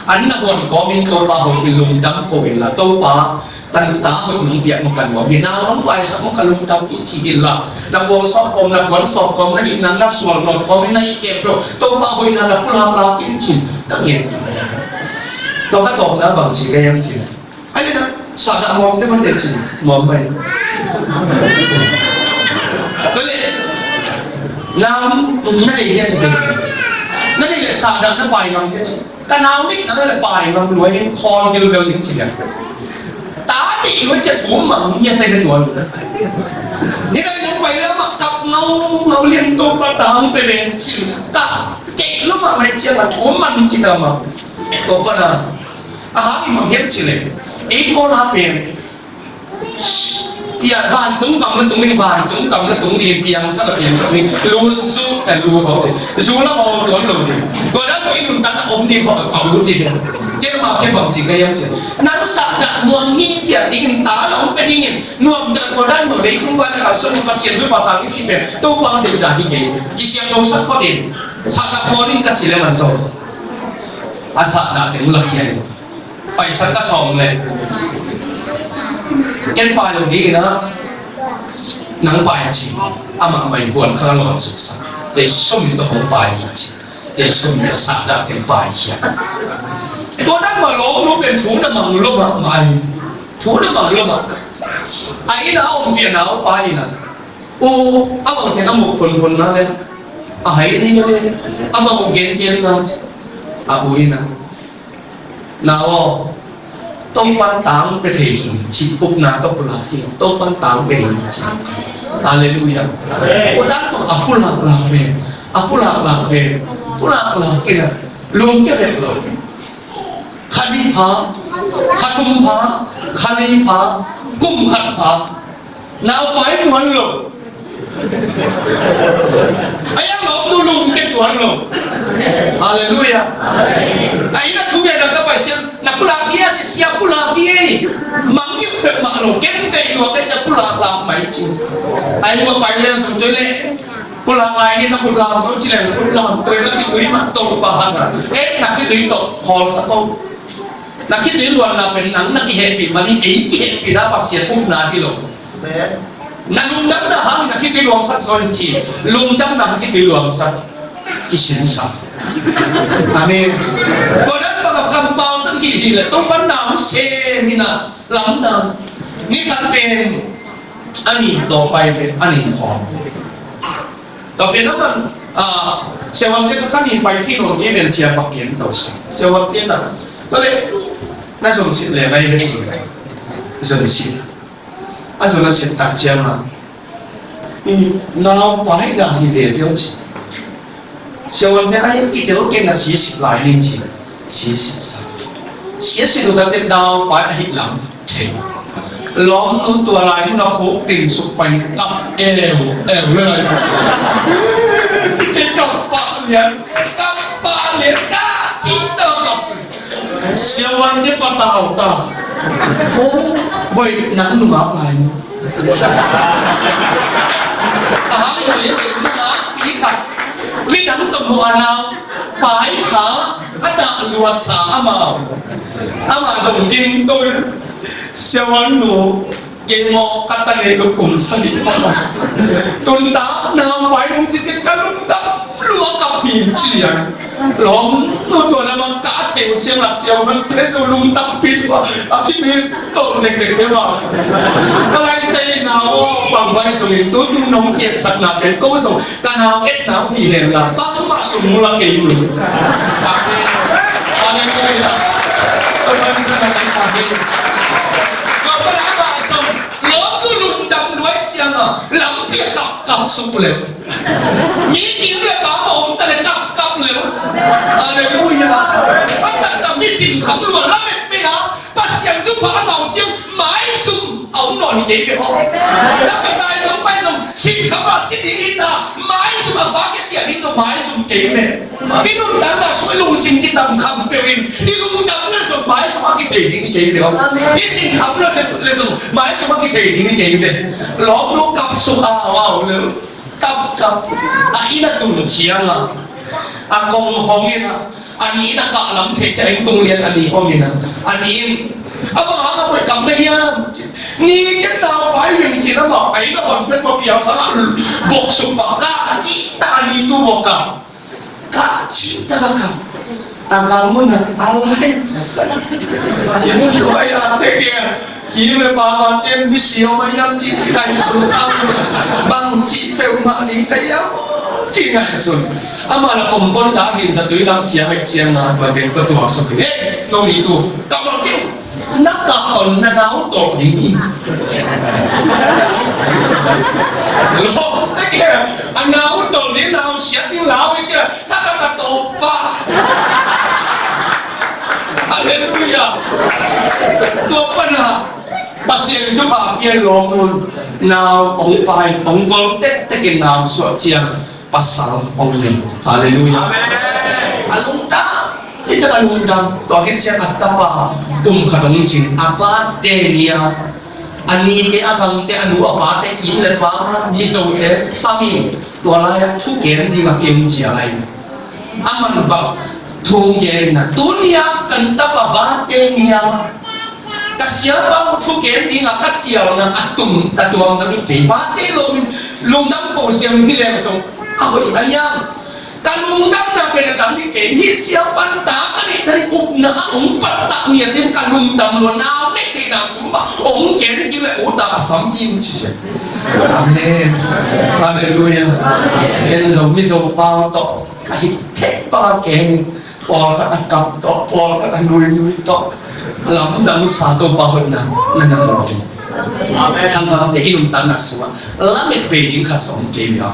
anh là còn có mình câu ba hồi thì lùng đắm cổ là câu ba tan tá hồi mình tiện một cần Việt Nam lắm vậy sao một cần lùng đắm ít chỉ là còn sọp còn còn sọp còn nó hiện năng suồn còn có bên này kẹp rồi câu ba hồi là pulang lagi chỉnh các hiện tôi các tổng đã bằng chỉ cái em chỉ anh ấy sadar mom dia macam ni mom baik boleh nam nanti dia cakap nanti dia sadar dia baik nam dia cakap kan nam ni nanti dia baik nam luar ni call dia luar ni cakap tadi luar cakap rumah ni ada tuan ni dah jumpa dia mak kap ngau lian tu patang tele tak cek lu mak macam mana rumah ni cakap mak kau kena ahli menghiat cile ý có là biển biển vàng tung cầm nó tung mình vàng tung cầm nó tung đi biển chắc là biển của mình lu su là lu không gì su nó ôm tuấn lu đi rồi đó có ý mình đặt ôm đi họ lu đi biển cái nó bảo cái bằng gì cái em chứ nắng sạch đặt muôn hiên thiệt đi hình tá là không phải đi nhìn nuông đặt của đan mở đấy không phải là xuân mà xiên với bà sáng cái gì biển tôi quăng đều đã đi gì cái xiên đâu sạch có điện sạch đặt khó đi cái gì là mình rồi à sạch đặt đến lực gìไปสักกระสองเลยแกนปลายตรงนี้นะหนังปลายจริงอามาไม่ควรข้างหลังสุดสักจะสุ่มตัวของปลายจริงจะสุ่มจะสักได้แกนปลายเขียนตัวนั้นมาล้มรู้เป็นถุงน้ำมันล้มมาไม่ถุงน้ำมันล้มมาไอ้น่ะเอาเปลี่ยนเอาไปน่ะโอ้เอาบางทีน้ำหมูคนๆนะเลยไอ้นี่เลยเอามาเย็นๆนะอาบุยนะnào tông quan táng về thể hiện chỉ cục na tông là thì tông quan táng về thể chỉ Hallelujah có đáp mà apulak là kia luôn cái việc rồi khalifa cung khalifa nào phải tuan rồi ayah mau dulu ke tuan lo Hallelujah ayah tu dia nak apa sih nak pulang dia siap pulang dia manggil maklum kan dia lu akan pulang mai ci ayah mau bayar sebetulnya pulang lain ni nak pulang tu sila pulang tu nak kita mak tol pahan nak kita tol hall sakau nak kita luar nak penang nak happy mali happy dah pasti na di lo na lung đắm na hang na khi luồng sắt son chi lung đắm na khi luồng sắt cái xin sa amen còn đó mà cầm bao sắt gì thì là tôi bắt đầu xe như na lắm ta ni kan pen ani to pai pen ani khom to pen đó mà xe hoàng cái các đi bay thi luồng cái bên chia phát kiến đầu xe hoàng cái nào tôi đấy na dùng xịt lệ bay cái gì dùng xịt à dùng nó xịt tạc chiang à nào phải là gì để điều gì sauวันนี้ไอ้กิจวัตรเก่งนะสี่สิบหลายลิ้นจี40ตัวเต็มดาวไปไอ้หลังเทล้อมนู้นตัวลายมันเราโคกดิ่งสุดไปกับเอวเลยที่กับปะเหรียญกาจิตเตอร์กับเสียวันที่ปะตาตาโอ้ใบหนังหนุ่มอะไรอย่างนี้เป็นหนังปีขัดลิ้นหนังตัวมัวนาวปลายขาอันดับลัวสามาส่งกินโดยเสียวันหนูเกี่ยงอกัตเนลุกุมสนิทเข้ามาตุนตาหน้าไว้ลุงจิตกันลุงตาลัวกับปีเจียนล้อมนู่นตัวนั้นมันกาเทียวเชียงละเสียวมันเทจูลุงตั้งปิดว่าที่มีต้นเด็กๆเท่าไหร่ก็เลยเสียหนาวบางวันสุรินทร์ตุ้งน้องเกียรติสักหนักเป็นกู้ส่งการหนาวหนาวผีเห็นละบ้างมาสุ่มละเกี่ยวเลยอะไรก็ได้ก็ไม่เป็นไรก็ไม่ได้ว่าส่งล้อกูลุงดำรวยเจียงอ่ะหลังเปียกับสุกเลยมีกินเลยบ้าหอมแต่เลยกับเลยอะไรก็ไม่ได้แต่มีสิ่งขำล้วนแล้วไม่เอา把想就把脑筋埋xuống ống nội gì vậy không? Đã bị tai nó bay xuống xin khám là xin đi ít à mãi xuống mà bác cái chuyện đi rồi mãi xuống kỹ này cái lúc đó là suy lùng xin cái tầm khám biểu hiện đi lùng đắm nó rồi mãi xuống cái thể đi cái gì không? Đi xin khám nó sẽ rồi mãi xuống cái thể đi cái gì vậy? Lóp nó cặp xuống nữa cặp ý là tụi chiang à công hong yên à anh ấy là cả lắm thế chứ anh tung liên anh ấy hong yên à anh ấy à mà nó phải cầm đây nha ni cái nào phải dùng chỉ nó bảo ấy nó còn biết một điều khác buộc súng bảo cả chỉ ta đi tu buộc cả chỉ ta cả agama na alay yung joy ate kaya kime pa tem bisyo mayam chi kai sun bang chi pe umani kaya chi ngai sun ama la kompon da hin sa tui lam sia mai chiang na to den ko tu so ke no ni tu ka lo ki na ka hon na nau to ni lo ke anau to ni nau sia ni lao ai cha ta ka to pa Hallelujah. Tua pana pasien cho bà kia lòng luôn nào ông bài ông quăng tết tết cái nào sửa chiang pasal ông này Hallelujah. Alung ta chỉ cho alung ta tua cái chiang atta ba khadong chin apa te nia ani ke akang te anu apa te kim le pa mi so e sami tua la thu ken di ga kem chia lai aman ba thung ken na dunia kan ta pa ba te nia ka siapa thu ken di ga ka chiao na atum ta tuam na ki ba te lom dam ko siam ni le so ahoi ayang kalung dam na pe na dam ni ke hi siapa ta ka ni thai up na ong pat ta ni den kalung dam lo na me ke na tu ba ong ken ki le u ta sam yim chi se amen hallelujah ken zo mi zo pa to ka hi te pa ken Paul kan akap to Paul kan nui to lam dang sa to pa hon na nanang sang kam te ilum tan na suwa lam et pe ding kha som ke mi a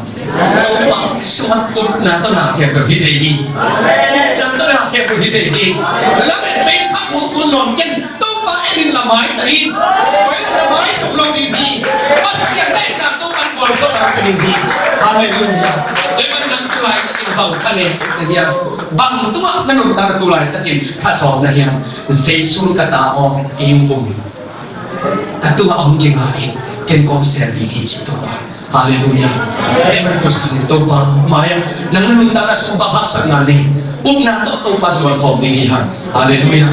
to pa suwa ut na to na khe to hi te hi na to na khe to hi te hi lam et pe kha kun non ken to pa en la mai ta hi wai la mai som lo ni hi pa sia dai na to an bol so na ke ni hi hallelujah de man nang tu lai ta ki bang kha ne ya bang tu na non ta tu lai ta ki kha som na ya Jesus kata o ki yung Katua ông kinh hải kinh con sẽ bị hi chỉ tôi Hallelujah em tôi xin tôi ba mai nang nang ta là sumba bác sang ngani na tôi ba suan hồng đi ha Hallelujah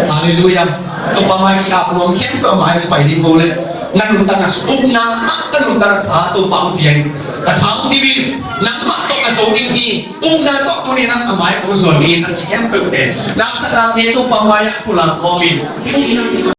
Hallelujah tôi ba mai kia luôn khen tôi mai phải đi vô lên nang ta là na ta nang ta là thả tôi ba ông phiền cả tháng đi bin nang mắt tôi là số đi hi na tôi này nang mai cũng suan đi anh chỉ khen tôi để nang sang ngani tôi ba mai aku lah komin